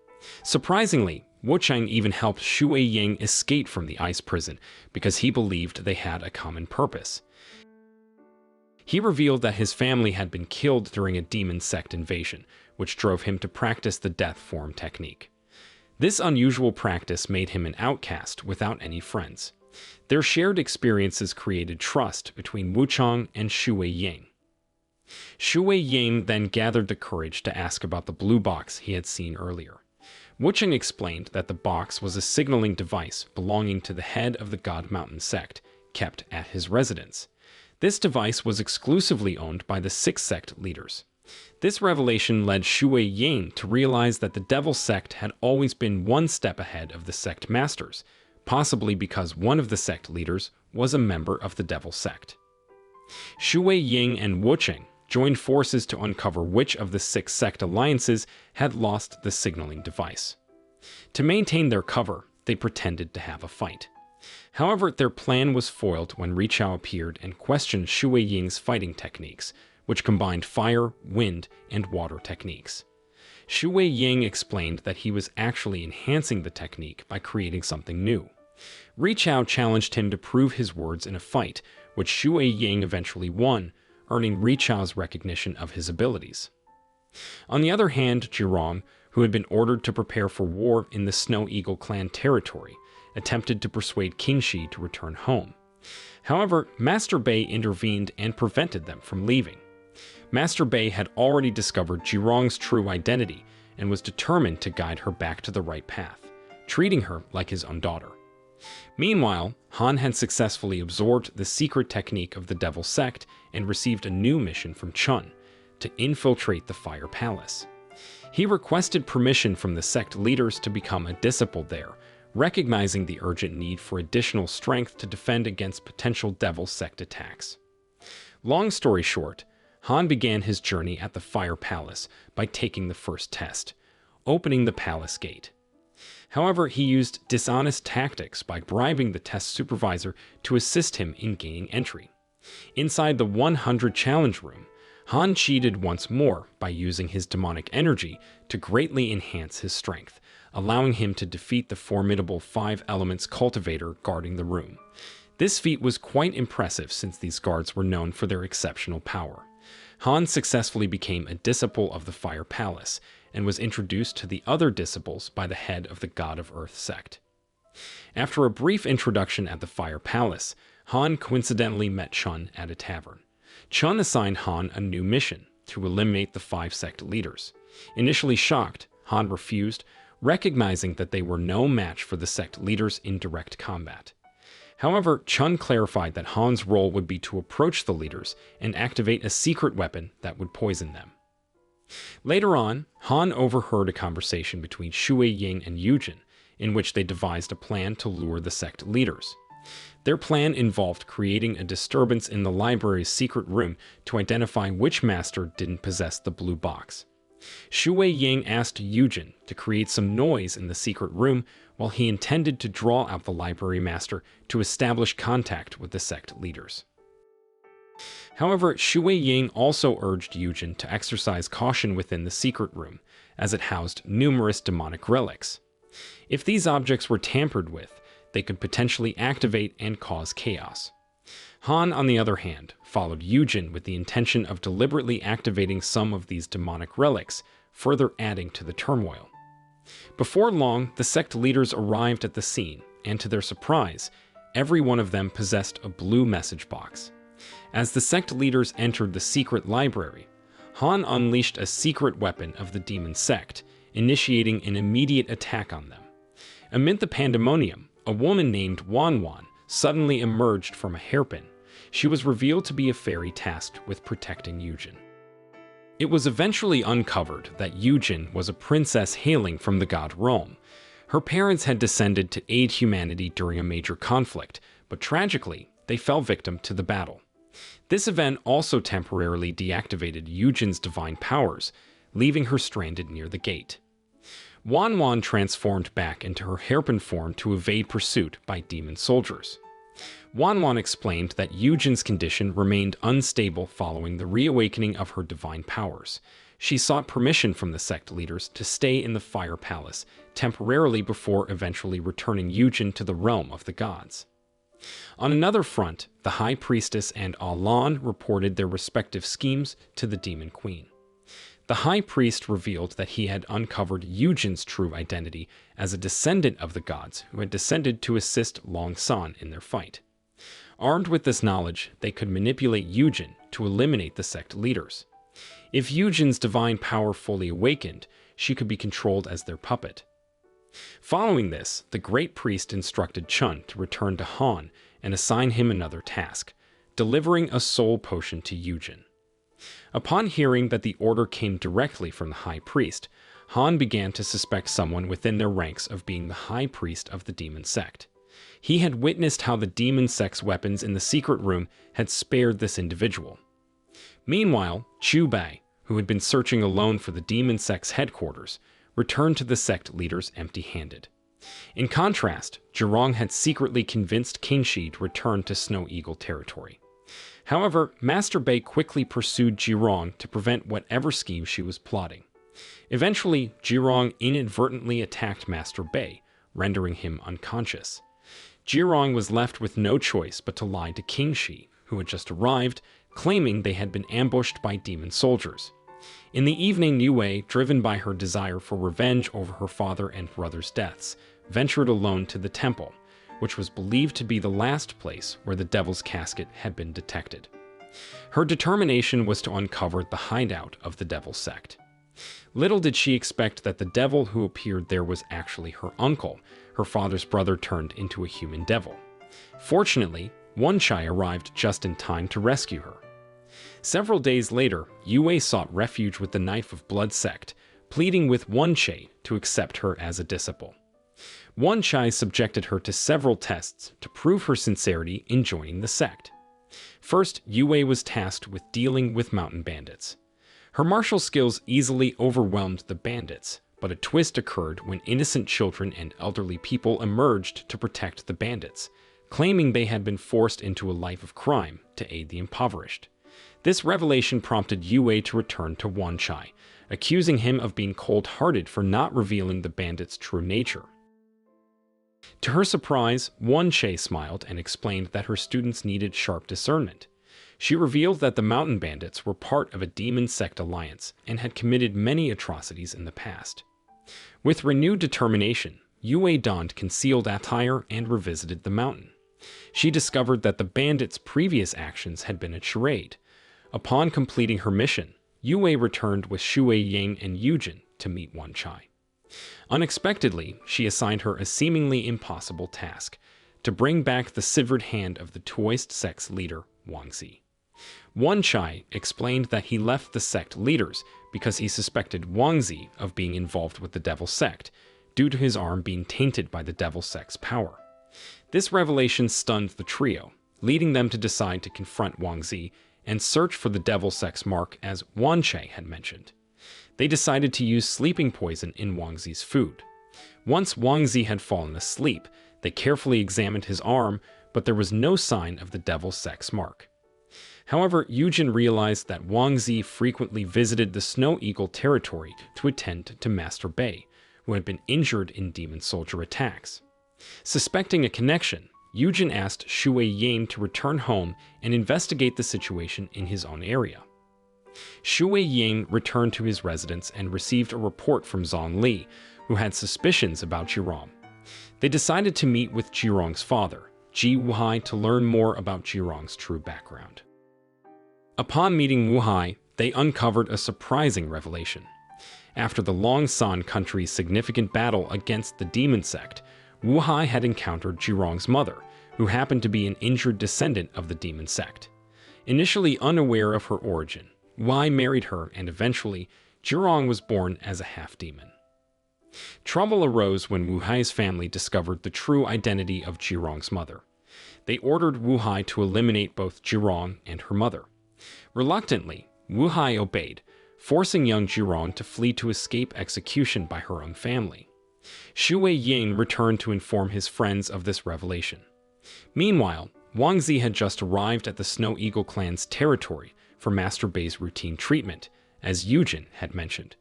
Surprisingly, Wucheng even helped Shui Ying escape from the ice prison because he believed they had a common purpose. He revealed that his family had been killed during a demon sect invasion, which drove him to practice the death form technique. This unusual practice made him an outcast without any friends. Their shared experiences created trust between Wucheng and Shui Ying. Shui Ying then gathered the courage to ask about the blue box he had seen earlier. Wucheng explained that the box was a signaling device belonging to the head of the God Mountain sect, kept at his residence. This device was exclusively owned by the 6 sect leaders. This revelation led Shui Ying to realize that the devil sect had always been one step ahead of the sect masters, possibly because one of the sect leaders was a member of the devil sect. Shui Ying and Wucheng joined forces to uncover which of the 6 sect alliances had lost the signaling device. To maintain their cover, they pretended to have a fight. However, their plan was foiled when Richao appeared and questioned Shui Ying's fighting techniques, which combined fire, wind, and water techniques. Shui Ying explained that he was actually enhancing the technique by creating something new. Richao challenged him to prove his words in a fight, which Shui Ying eventually won, earning Richao's recognition of his abilities. On the other hand, Zhirong, who had been ordered to prepare for war in the Snow Eagle clan territory, attempted to persuade Qingxi to return home. However, Master Bei intervened and prevented them from leaving. Master Bei had already discovered Zhirong's true identity and was determined to guide her back to the right path, treating her like his own daughter. Meanwhile, Han had successfully absorbed the secret technique of the Devil Sect and received a new mission from Chun, to infiltrate the Fire Palace. He requested permission from the sect leaders to become a disciple there, recognizing the urgent need for additional strength to defend against potential Devil Sect attacks. Long story short, Han began his journey at the Fire Palace by taking the first test, opening the palace gate. However, he used dishonest tactics by bribing the test supervisor to assist him in gaining entry. Inside the 100 challenge room, Han cheated once more by using his demonic energy to greatly enhance his strength, allowing him to defeat the formidable 5 elements cultivator guarding the room. This feat was quite impressive since these guards were known for their exceptional power. Han successfully became a disciple of the Fire Palace, and was introduced to the other disciples by the head of the God of Earth sect. After a brief introduction at the Fire Palace, Han coincidentally met Chun at a tavern. Chun assigned Han a new mission, to eliminate the 5 sect leaders. Initially shocked, Han refused, recognizing that they were no match for the sect leaders in direct combat. However, Chun clarified that Han's role would be to approach the leaders and activate a secret weapon that would poison them. Later on, Han overheard a conversation between Shui Ying and Yujin, in which they devised a plan to lure the sect leaders. Their plan involved creating a disturbance in the library's secret room to identify which master didn't possess the blue box. Shui Ying asked Yujin to create some noise in the secret room while he intended to draw out the library master to establish contact with the sect leaders. However, Shui Ying also urged Yujin to exercise caution within the secret room, as it housed numerous demonic relics. If these objects were tampered with, they could potentially activate and cause chaos. Han, on the other hand, followed Yujin with the intention of deliberately activating some of these demonic relics, further adding to the turmoil. Before long, the sect leaders arrived at the scene, and to their surprise, every one of them possessed a blue message box. As the sect leaders entered the secret library, Han unleashed a secret weapon of the demon sect, initiating an immediate attack on them. Amid the pandemonium, a woman named Wan Wan suddenly emerged from a hairpin. She was revealed to be a fairy tasked with protecting Yujin. It was eventually uncovered that Yujin was a princess hailing from the god Rome. Her parents had descended to aid humanity during a major conflict, but tragically, they fell victim to the battle. This event also temporarily deactivated Yujin's divine powers, leaving her stranded near the gate. Wan transformed back into her hairpin form to evade pursuit by demon soldiers. Wan explained that Yujin's condition remained unstable following the reawakening of her divine powers. She sought permission from the sect leaders to stay in the Fire Palace temporarily before eventually returning Yujin to the realm of the gods. On another front, the High Priestess and Alan reported their respective schemes to the Demon Queen. The High Priest revealed that he had uncovered Yujin's true identity as a descendant of the gods who had descended to assist Long San in their fight. Armed with this knowledge, they could manipulate Yujin to eliminate the sect leaders. If Yujin's divine power fully awakened, she could be controlled as their puppet. Following this, the Great Priest instructed Chun to return to Han and assign him another task, delivering a soul potion to Yujin. Upon hearing that the order came directly from the High Priest, Han began to suspect someone within their ranks of being the High Priest of the demon sect. He had witnessed how the demon sect's weapons in the secret room had spared this individual. Meanwhile, Chu Bai, who had been searching alone for the demon sect's headquarters, returned to the sect leaders empty-handed. In contrast, Zhirong had secretly convinced King Shi to return to Snow Eagle territory. However, Master Bei quickly pursued Zhirong to prevent whatever scheme she was plotting. Eventually, Zhirong inadvertently attacked Master Bei, rendering him unconscious. Zhirong was left with no choice but to lie to King Shi, who had just arrived, claiming they had been ambushed by demon soldiers. In the evening, Yue, driven by her desire for revenge over her father and brother's deaths, ventured alone to the temple, which was believed to be the last place where the devil's casket had been detected. Her determination was to uncover the hideout of the devil sect. Little did she expect that the devil who appeared there was actually her uncle, her father's brother turned into a human devil. Fortunately, Wan Chai arrived just in time to rescue her. Several days later, Yue sought refuge with the Knife of Blood sect, pleading with Wan Chai to accept her as a disciple. Wan Chai subjected her to several tests to prove her sincerity in joining the sect. First, Yue was tasked with dealing with mountain bandits. Her martial skills easily overwhelmed the bandits, but a twist occurred when innocent children and elderly people emerged to protect the bandits, claiming they had been forced into a life of crime to aid the impoverished. This revelation prompted Yue to return to Wan Chai, accusing him of being cold-hearted for not revealing the bandits' true nature. To her surprise, Wan Chai smiled and explained that her students needed sharp discernment. She revealed that the mountain bandits were part of a demon sect alliance and had committed many atrocities in the past. With renewed determination, Yue donned concealed attire and revisited the mountain. She discovered that the bandits' previous actions had been a charade. Upon completing her mission, Yue returned with Shui Yang and Yujin to meet Wan Chai. Unexpectedly, she assigned her a seemingly impossible task, to bring back the severed hand of the Taoist sect's leader, Wang Zi. Wan Chai explained that he left the sect leaders because he suspected Wang Zi of being involved with the devil sect, due to his arm being tainted by the devil sect's power. This revelation stunned the trio, leading them to decide to confront Wang Zi and search for the devil sect's mark as Wan Chai had mentioned. They decided to use sleeping poison in Wang Zi's food. Once Wang Zi had fallen asleep, they carefully examined his arm, but there was no sign of the devil sect's mark. However, Yujin realized that Wang Zi frequently visited the Snow Eagle territory to attend to Master Bei, who had been injured in demon soldier attacks. Suspecting a connection, Yujin asked Shui Yang to return home and investigate the situation in his own area. Shui Yang returned to his residence and received a report from Zhang Li, who had suspicions about Zhirong. They decided to meet with Zhirong's father, Ji Wuhai, to learn more about Zhirong's true background. Upon meeting Wuhai, they uncovered a surprising revelation. After the Long San country's significant battle against the demon sect, Wuhai had encountered Zhirong's mother, who happened to be an injured descendant of the demon sect. Initially unaware of her origin, Wei married her, and eventually, Zhirong was born as a half-demon. Trouble arose when Wu Hai's family discovered the true identity of Zhirong's mother. They ordered Wu Hai to eliminate both Zhirong and her mother. Reluctantly, Wu Hai obeyed, forcing young Zhirong to flee to escape execution by her own family. Shui Ying returned to inform his friends of this revelation. Meanwhile, Wang Zi had just arrived at the Snow Eagle clan's territory for Master Bei's routine treatment, as Yujin had mentioned.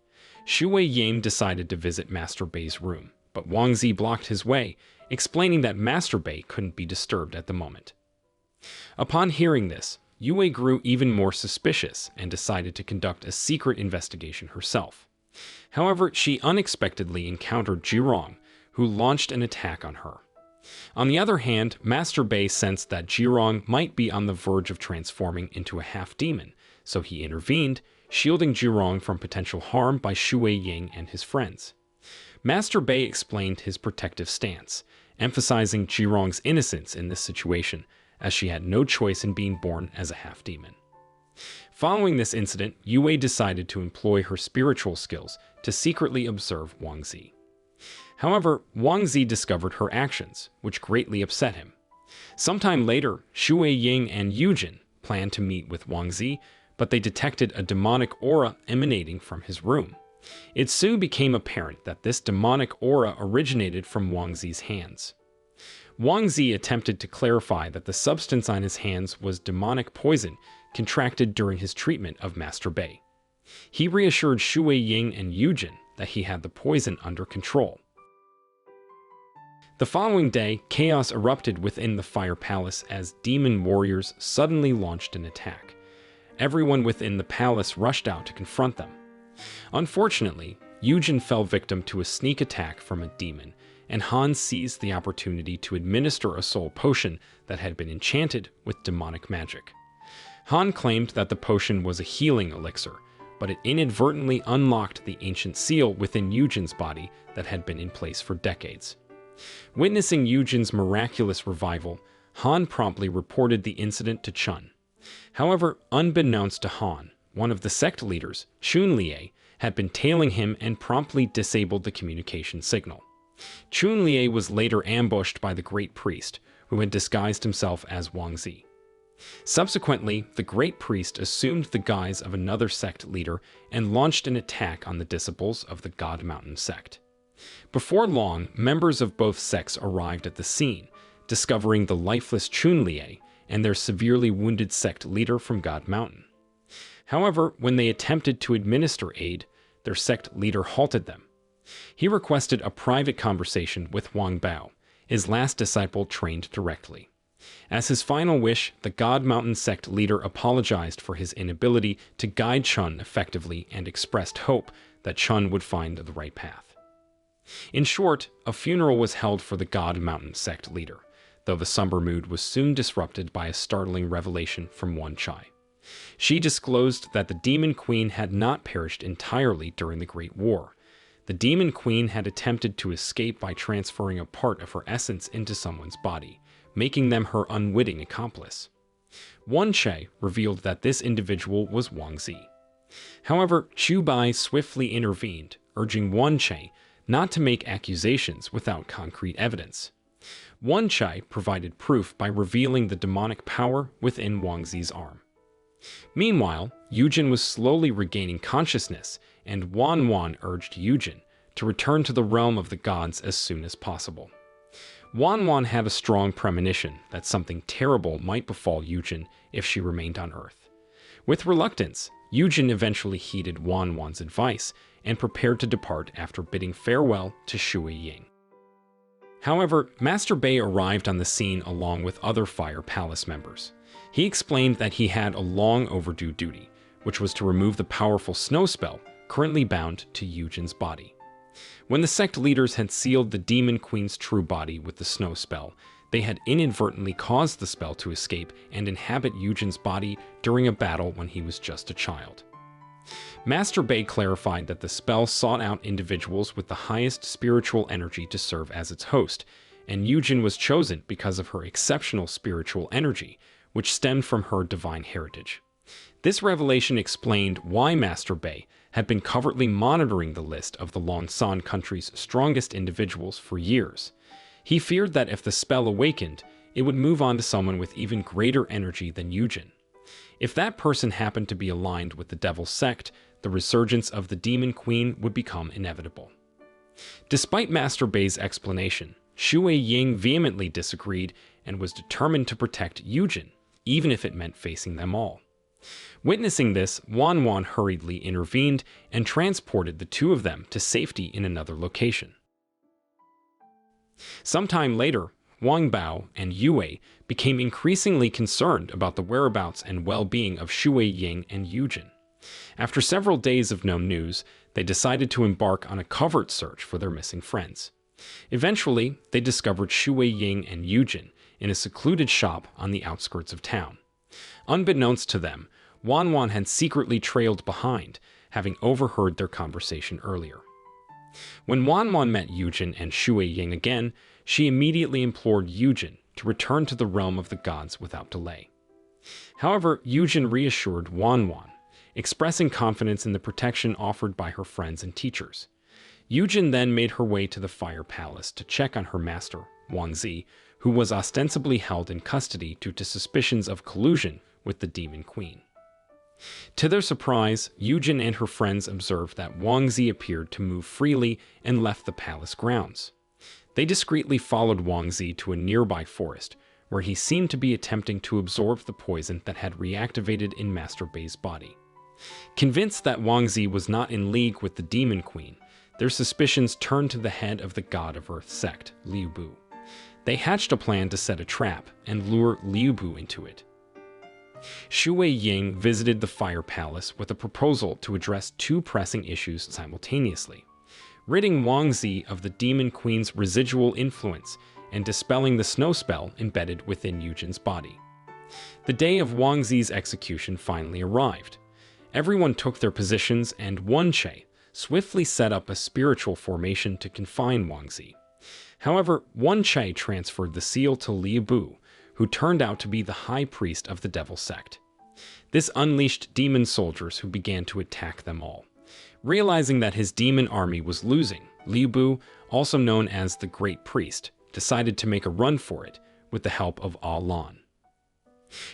Shui Ying decided to visit Master Bei's room, but Wang Zi blocked his way, explaining that Master Bei couldn't be disturbed at the moment. Upon hearing this, Yue grew even more suspicious and decided to conduct a secret investigation herself. However, she unexpectedly encountered Zhirong, who launched an attack on her. On the other hand, Master Bei sensed that Zhirong might be on the verge of transforming into a half-demon, so he intervened, shielding Zhirong from potential harm by Shui Ying and his friends. Master Bei explained his protective stance, emphasizing Zhirong's innocence in this situation, as she had no choice in being born as a half-demon. Following this incident, Yue decided to employ her spiritual skills to secretly observe Wang Zi. However, Wang Zi discovered her actions, which greatly upset him. Sometime later, Shui Ying and Yujin planned to meet with Wang Zi, but they detected a demonic aura emanating from his room. It soon became apparent that this demonic aura originated from Wang Zi's hands. Wang Zi attempted to clarify that the substance on his hands was demonic poison contracted during his treatment of Master Bei. He reassured Shui Ying and Yujin that he had the poison under control. The following day, chaos erupted within the Fire Palace as demon warriors suddenly launched an attack. Everyone within the palace rushed out to confront them. Unfortunately, Yujin fell victim to a sneak attack from a demon, and Han seized the opportunity to administer a soul potion that had been enchanted with demonic magic. Han claimed that the potion was a healing elixir, but it inadvertently unlocked the ancient seal within Yujin's body that had been in place for decades. Witnessing Yujin's miraculous revival, Han promptly reported the incident to Chun. However, unbeknownst to Han, one of the sect leaders, Chunlie, had been tailing him and promptly disabled the communication signal. Chunlie was later ambushed by the Great Priest, who had disguised himself as Wang Zi. Subsequently, the Great Priest assumed the guise of another sect leader and launched an attack on the disciples of the God Mountain sect. Before long, members of both sects arrived at the scene, discovering the lifeless Chunlie and their severely wounded sect leader from God Mountain. However, when they attempted to administer aid, their sect leader halted them. He requested a private conversation with Wang Bao, his last disciple trained directly. As his final wish, the God Mountain sect leader apologized for his inability to guide Chun effectively and expressed hope that Chun would find the right path. In short, a funeral was held for the God Mountain sect leader, though the somber mood was soon disrupted by a startling revelation from Wan Chai. She disclosed that the Demon Queen had not perished entirely during the Great War. The Demon Queen had attempted to escape by transferring a part of her essence into someone's body, making them her unwitting accomplice. Wan Chai revealed that this individual was Wang Zi. However, Chu Bai swiftly intervened, urging Wan Chai not to make accusations without concrete evidence. Wan Chai provided proof by revealing the demonic power within Wang Zi's arm. Meanwhile, Yujin was slowly regaining consciousness, and Wan urged Yujin to return to the realm of the gods as soon as possible. Wan had a strong premonition that something terrible might befall Yujin if she remained on Earth. With reluctance, Yujin eventually heeded Wan's advice and prepared to depart after bidding farewell to Shui Ying. However, Master Bei arrived on the scene along with other Fire Palace members. He explained that he had a long overdue duty, which was to remove the powerful snow spell currently bound to Yujin's body. When the sect leaders had sealed the Demon Queen's true body with the snow spell, they had inadvertently caused the spell to escape and inhabit Yujin's body during a battle when he was just a child. Master Bei clarified that the spell sought out individuals with the highest spiritual energy to serve as its host, and Yujin was chosen because of her exceptional spiritual energy, which stemmed from her divine heritage. This revelation explained why Master Bei had been covertly monitoring the list of the Longsan country's strongest individuals for years. He feared that if the spell awakened, it would move on to someone with even greater energy than Yujin. If that person happened to be aligned with the Devil's Sect, the resurgence of the Demon Queen would become inevitable. Despite Master Bei's explanation, Shui Ying vehemently disagreed and was determined to protect Yujin, even if it meant facing them all. Witnessing this, Wan Wan hurriedly intervened and transported the two of them to safety in another location. Sometime later, Wang Bao and Yue became increasingly concerned about the whereabouts and well-being of Shui Ying and Yujin. After several days of no news, they decided to embark on a covert search for their missing friends. Eventually, they discovered Shui Ying and Yujin in a secluded shop on the outskirts of town. Unbeknownst to them, Wan Wan had secretly trailed behind, having overheard their conversation earlier. When Wan Wan met Yujin and Shui Ying again, she immediately implored Yujin to return to the realm of the gods without delay. However, Yujin reassured Wan Wan, expressing confidence in the protection offered by her friends and teachers. Yujin then made her way to the Fire Palace to check on her master, Wang Zi, who was ostensibly held in custody due to suspicions of collusion with the Demon Queen. To their surprise, Yujin and her friends observed that Wang Zi appeared to move freely and left the palace grounds. They discreetly followed Wang Zi to a nearby forest, where he seemed to be attempting to absorb the poison that had reactivated in Master Bei's body. Convinced that Wang Zi was not in league with the Demon Queen, their suspicions turned to the head of the God of Earth sect, Liu Bu. They hatched a plan to set a trap and lure Liu Bu into it. Shui Ying visited the Fire Palace with a proposal to address two pressing issues simultaneously: ridding Wang Zi of the Demon Queen's residual influence and dispelling the snow spell embedded within Yujin's body. The day of Wang Zi's execution finally arrived. Everyone took their positions, and Wen Che swiftly set up a spiritual formation to confine Wang Zi. However, Wen Che transferred the seal to Liu Bu, who turned out to be the high priest of the Devil Sect. This unleashed demon soldiers who began to attack them all. Realizing that his demon army was losing, Liu Bu, also known as the Great Priest, decided to make a run for it with the help of Ah Lan.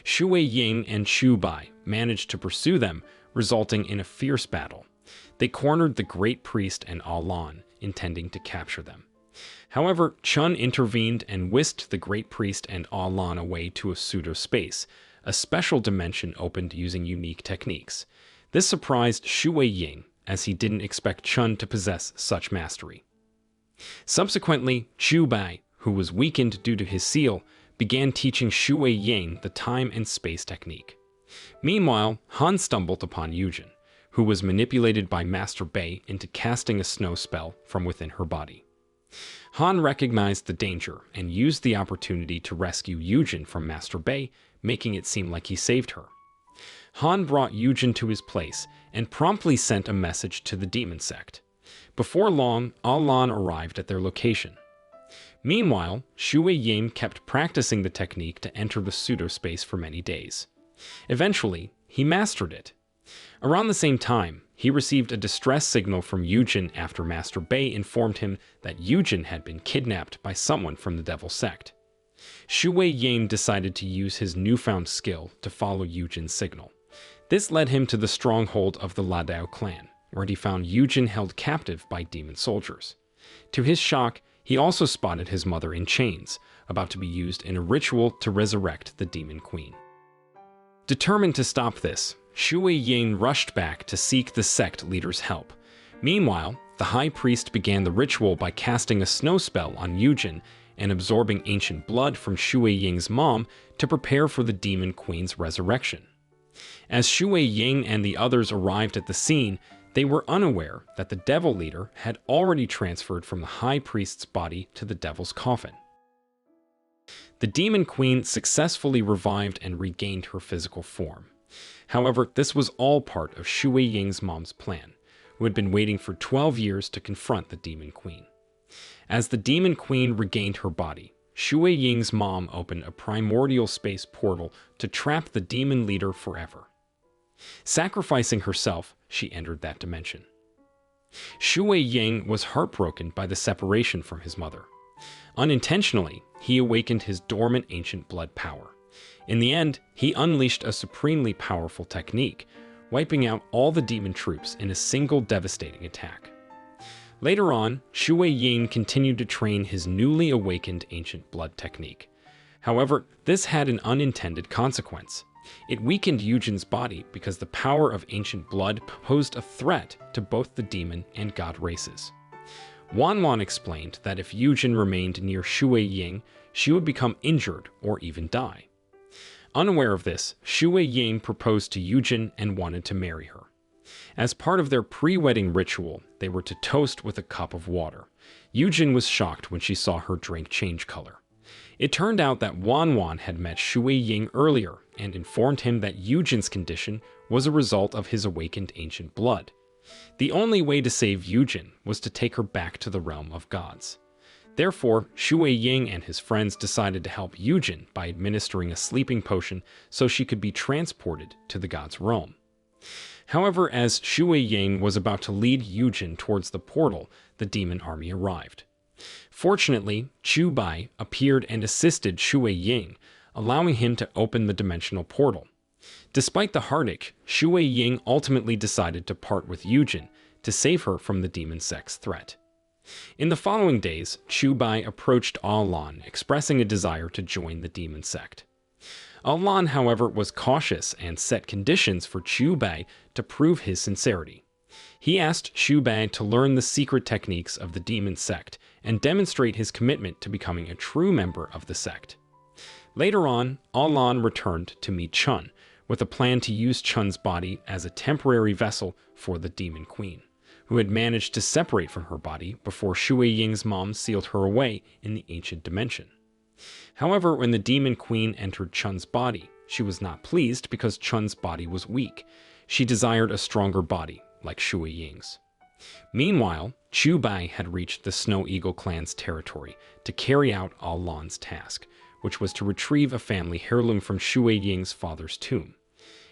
Shui Ying and Shu Bai managed to pursue them, resulting in a fierce battle. They cornered the Great Priest and Ah Lan, intending to capture them. However, Chun intervened and whisked the Great Priest and Ah Lan away to a pseudo-space, a special dimension opened using unique techniques. This surprised Shui Ying, as he didn't expect Chun to possess such mastery. Subsequently, Chu Bai, who was weakened due to his seal, began teaching Shui Ying the time and space technique. Meanwhile, Han stumbled upon Yujin, who was manipulated by Master Bei into casting a snow spell from within her body. Han recognized the danger and used the opportunity to rescue Yujin from Master Bei, making it seem like he saved her. Han brought Yujin to his place and promptly sent a message to the demon sect. Before long, Ah Lan arrived at their location. Meanwhile, Shui Ying kept practicing the technique to enter the pseudo-space for many days. Eventually, he mastered it. Around the same time, he received a distress signal from Yujin after Master Bei informed him that Yujin had been kidnapped by someone from the Devil Sect. Shui Ying decided to use his newfound skill to follow Yujin's signal. This led him to the stronghold of the Ladao clan, where he found Yujin held captive by demon soldiers. To his shock, he also spotted his mother in chains, about to be used in a ritual to resurrect the Demon Queen. Determined to stop this, Shui Ying rushed back to seek the sect leader's help. Meanwhile, the high priest began the ritual by casting a snow spell on Yujin and absorbing ancient blood from Shui Ying's mom to prepare for the Demon Queen's resurrection. As Shui Ying and the others arrived at the scene, they were unaware that the devil leader had already transferred from the high priest's body to the devil's coffin. The Demon Queen successfully revived and regained her physical form. However, this was all part of Shui Ying's mom's plan, who had been waiting for 12 years to confront the Demon Queen. As the Demon Queen regained her body, Shui Ying's mom opened a primordial space portal to trap the demon leader forever. Sacrificing herself, she entered that dimension. Shui Ying was heartbroken by the separation from his mother. Unintentionally, he awakened his dormant ancient blood power. In the end, he unleashed a supremely powerful technique, wiping out all the demon troops in a single devastating attack. Later on, Shui Ying continued to train his newly awakened ancient blood technique. However, this had an unintended consequence. It weakened Yujin's body because the power of ancient blood posed a threat to both the demon and god races. Wanwan explained that if Yujin remained near Shui Ying, she would become injured or even die. Unaware of this, Shui Ying proposed to Yujin and wanted to marry her. As part of their pre-wedding ritual, they were to toast with a cup of water. Yujin was shocked when she saw her drink change color. It turned out that Wanwan had met Shui Ying earlier and informed him that Yujin's condition was a result of his awakened ancient blood. The only way to save Yujin was to take her back to the realm of gods. Therefore, Shui Ying and his friends decided to help Yujin by administering a sleeping potion so she could be transported to the god's realm. However, as Shui Ying was about to lead Yujin towards the portal, the demon army arrived. Fortunately, Chu Bai appeared and assisted Shui Ying, allowing him to open the dimensional portal. Despite the heartache, Shui Ying ultimately decided to part with Yujin to save her from the demon sect's threat. In the following days, Chu Bai approached Lan, expressing a desire to join the demon sect. Lan, however, was cautious and set conditions for Chu Bai to prove his sincerity. He asked Chu Bai to learn the secret techniques of the demon sect and demonstrate his commitment to becoming a true member of the sect. Later on, Lan returned to meet Chun, with a plan to use Chun's body as a temporary vessel for the demon queen, who had managed to separate from her body before Shui Ying's mom sealed her away in the ancient dimension. However, when the demon queen entered Chun's body, she was not pleased because Chun's body was weak. She desired a stronger body, like Shui Ying's. Meanwhile, Chu Bai had reached the Snow Eagle clan's territory to carry out Lan's task, which was to retrieve a family heirloom from Shui Ying's father's tomb.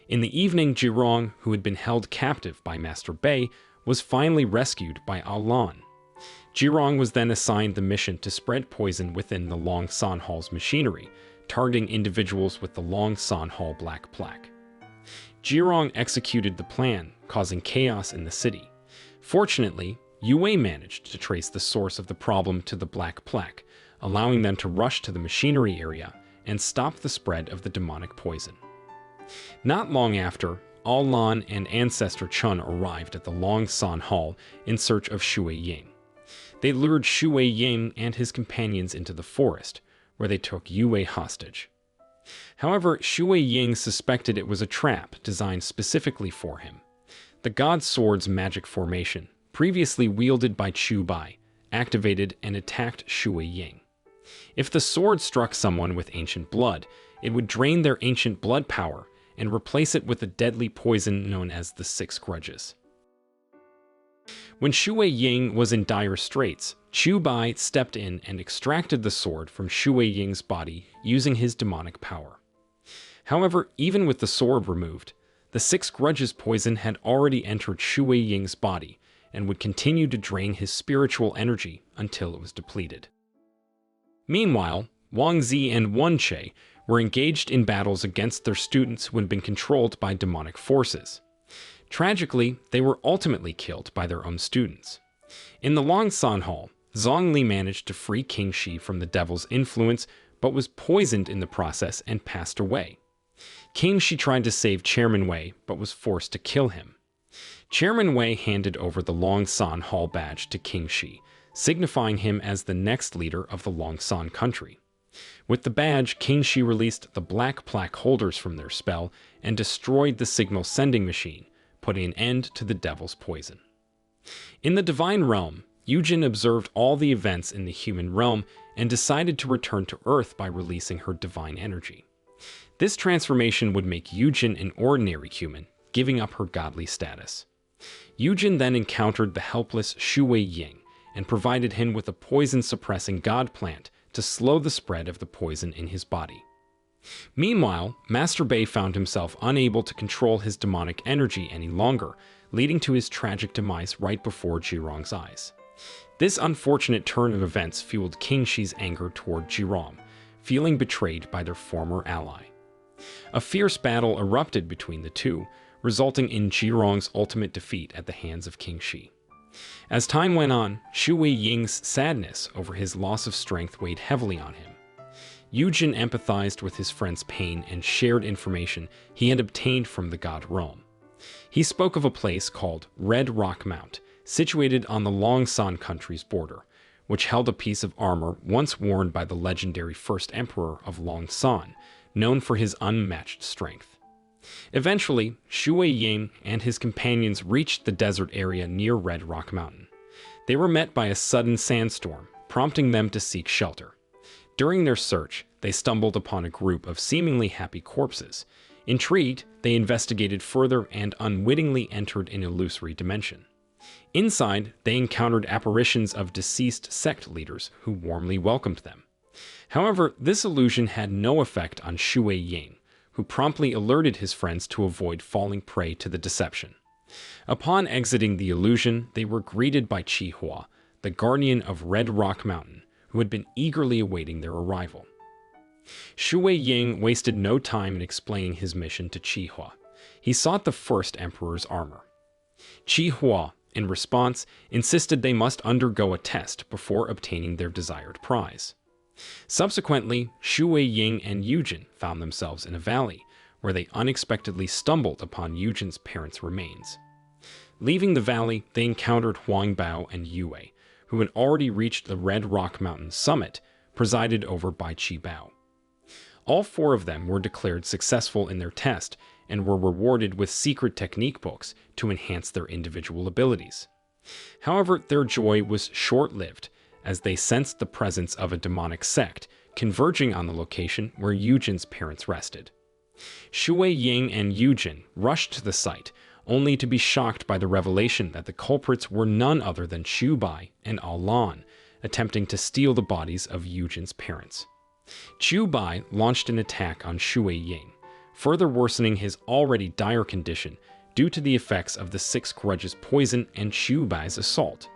In the evening, Jirong, who had been held captive by Master Bei, was finally rescued by Lan. Jirong was then assigned the mission to spread poison within the Long San Hall's machinery, targeting individuals with the Long San Hall black plaque. Jirong executed the plan, causing chaos in the city. Fortunately, Yue managed to trace the source of the problem to the black plaque, allowing them to rush to the machinery area and stop the spread of the demonic poison. Not long after, Lan and Ancestor Chun arrived at the Long San Hall in search of Shui Ying. They lured Shui Ying and his companions into the forest, where they took Yue hostage. However, Shui Ying suspected it was a trap designed specifically for him. The God Sword's magic formation, previously wielded by Chu Bai, activated and attacked Shui Ying. If the sword struck someone with ancient blood, it would drain their ancient blood power and replace it with a deadly poison known as the Six Grudges. When Shui Ying was in dire straits, Chu Bai stepped in and extracted the sword from Shui Ying's body using his demonic power. However, even with the sword removed, the Six Grudges poison had already entered Shui Ying's body and would continue to drain his spiritual energy until it was depleted. Meanwhile, Wang Zi and Wen Che were engaged in battles against their students who had been controlled by demonic forces. Tragically, they were ultimately killed by their own students. In the Long San Hall, Zhongli managed to free King Shi from the devil's influence, but was poisoned in the process and passed away. King Shi tried to save Chairman Wei, but was forced to kill him. Chairman Wei handed over the Long San Hall badge to King Shi, signifying him as the next leader of the Long San country. With the badge, King Shi released the black plaque holders from their spell and destroyed the signal sending machine, putting an end to the devil's poison. In the divine realm, Yujin observed all the events in the human realm and decided to return to Earth by releasing her divine energy. This transformation would make Yujin an ordinary human, giving up her godly status. Yujin then encountered the helpless Shui Ying and provided him with a poison-suppressing god plant to slow the spread of the poison in his body. Meanwhile, Master Bei found himself unable to control his demonic energy any longer, leading to his tragic demise right before Jirong's eyes. This unfortunate turn of events fueled King Shi's anger toward Jirong, feeling betrayed by their former ally. A fierce battle erupted between the two, resulting in Jirong's ultimate defeat at the hands of King Shi. As time went on, Shui Ying's sadness over his loss of strength weighed heavily on him. Yujin empathized with his friend's pain and shared information he had obtained from the god realm. He spoke of a place called Red Rock Mount, situated on the Longsan country's border, which held a piece of armor once worn by the legendary first emperor of Longsan, known for his unmatched strength. Eventually, Shui Ying and his companions reached the desert area near Red Rock Mountain. They were met by a sudden sandstorm, prompting them to seek shelter. During their search, they stumbled upon a group of seemingly happy corpses. Intrigued, they investigated further and unwittingly entered an illusory dimension. Inside, they encountered apparitions of deceased sect leaders who warmly welcomed them. However, this illusion had no effect on Shui Ying, who promptly alerted his friends to avoid falling prey to the deception. Upon exiting the illusion, they were greeted by Chi Hua, the guardian of Red Rock Mountain, who had been eagerly awaiting their arrival. Shui Ying wasted no time in explaining his mission to Chi Hua. He sought the first emperor's armor. Chi Hua, in response, insisted they must undergo a test before obtaining their desired prize. Subsequently, Shui Ying and Yujin found themselves in a valley, where they unexpectedly stumbled upon Yujin's parents' remains. Leaving the valley, they encountered Huang Bao and Yue, who had already reached the Red Rock Mountain summit, presided over by Qi Bao. All four of them were declared successful in their test and were rewarded with secret technique books to enhance their individual abilities. However, their joy was short-lived, as they sensed the presence of a demonic sect converging on the location where Yujin's parents rested. Shui Ying and Yujin rushed to the site, only to be shocked by the revelation that the culprits were none other than Chu Bai and Lan, attempting to steal the bodies of Yujin's parents. Chu Bai launched an attack on Shui Ying, further worsening his already dire condition due to the effects of the Six Grudges poison and Chu Bai's assault.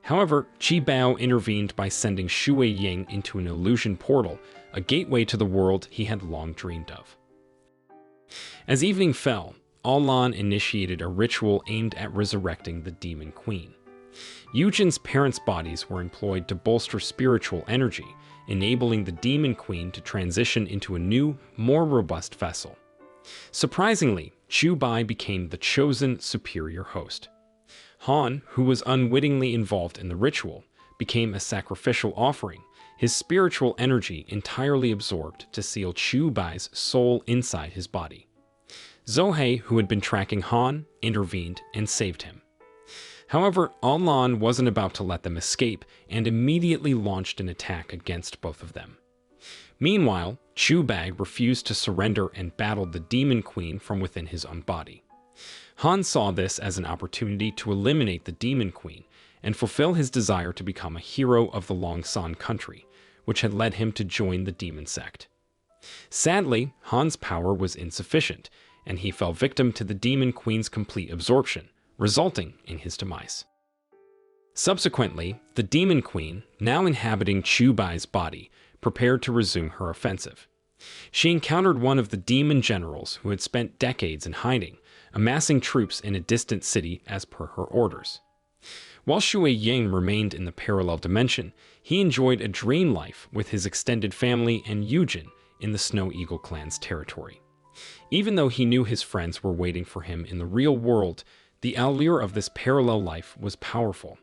However, Qi Bao intervened by sending Shui Ying into an illusion portal, a gateway to the world he had long dreamed of. As evening fell, Lan initiated a ritual aimed at resurrecting the Demon Queen. Yujin's parents' bodies were employed to bolster spiritual energy, enabling the Demon Queen to transition into a new, more robust vessel. Surprisingly, Chu Bai became the chosen superior host. Han, who was unwittingly involved in the ritual, became a sacrificial offering, his spiritual energy entirely absorbed to seal Chu Bai's soul inside his body. Zohei, who had been tracking Han, intervened and saved him. However, Lan wasn't about to let them escape and immediately launched an attack against both of them. Meanwhile, Chu Bai refused to surrender and battled the Demon Queen from within his own body. Han saw this as an opportunity to eliminate the Demon Queen and fulfill his desire to become a hero of the Longsan country, which had led him to join the demon sect. Sadly, Han's power was insufficient, and he fell victim to the Demon Queen's complete absorption, resulting in his demise. Subsequently, the Demon Queen, now inhabiting Chu Bai's body, prepared to resume her offensive. She encountered one of the demon generals who had spent decades in hiding, amassing troops in a distant city as per her orders. While Shui Ying remained in the parallel dimension, he enjoyed a dream life with his extended family and Yujin in the Snow Eagle clan's territory. Even though he knew his friends were waiting for him in the real world, the allure of this parallel life was powerful.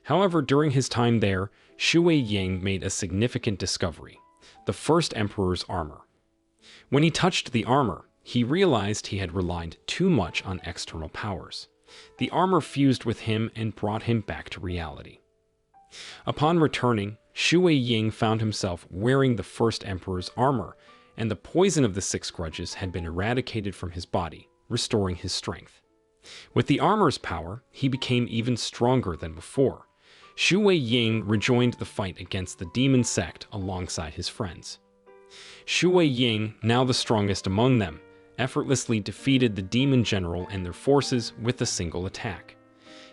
However, during his time there, Shui Ying made a significant discovery: the first emperor's armor. When he touched the armor, he realized he had relied too much on external powers. The armor fused with him and brought him back to reality. Upon returning, Shui Ying found himself wearing the first emperor's armor, and the poison of the Six Grudges had been eradicated from his body, restoring his strength. With the armor's power, he became even stronger than before. Shui Ying rejoined the fight against the demon sect alongside his friends. Shui Ying, now the strongest among them, effortlessly defeated the demon general and their forces with a single attack.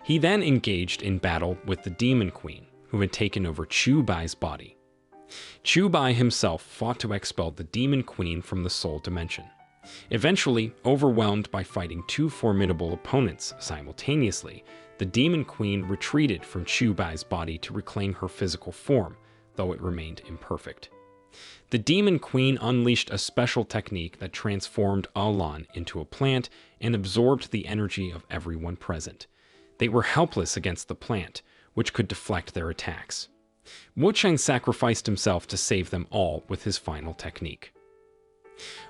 He then engaged in battle with the demon queen, who had taken over Chu Bai's body. Chu Bai himself fought to expel the demon queen from the soul dimension. Eventually, overwhelmed by fighting two formidable opponents simultaneously, the demon queen retreated from Chu Bai's body to reclaim her physical form, though it remained imperfect. The demon queen unleashed a special technique that transformed Alan into a plant and absorbed the energy of everyone present. They were helpless against the plant, which could deflect their attacks. Wucheng sacrificed himself to save them all with his final technique.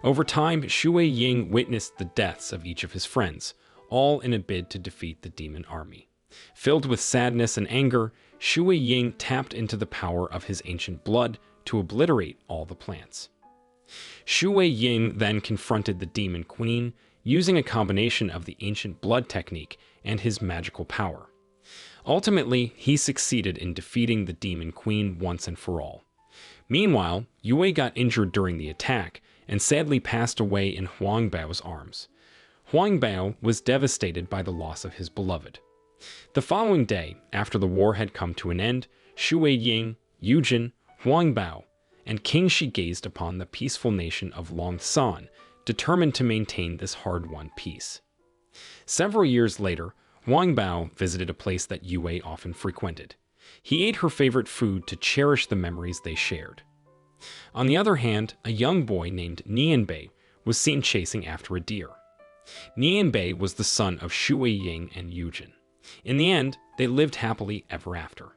Over time, Shui Ying witnessed the deaths of each of his friends, all in a bid to defeat the demon army. Filled with sadness and anger, Shui Ying tapped into the power of his ancient blood to obliterate all the plants. Shui Ying then confronted the demon queen, using a combination of the ancient blood technique and his magical power. Ultimately, he succeeded in defeating the demon queen once and for all. Meanwhile, Yue got injured during the attack and sadly passed away in Huangbao's arms. Huangbao was devastated by the loss of his beloved. The following day, after the war had come to an end, Shui Ying, Yujin, Huangbao, and King Shi gazed upon the peaceful nation of Longsan, determined to maintain this hard-won peace. Several years later, Huangbao visited a place that Yue often frequented. He ate her favorite food to cherish the memories they shared. On the other hand, a young boy named Nianbei was seen chasing after a deer. Nianbei was the son of Shui Ying and Yujin. In the end, they lived happily ever after.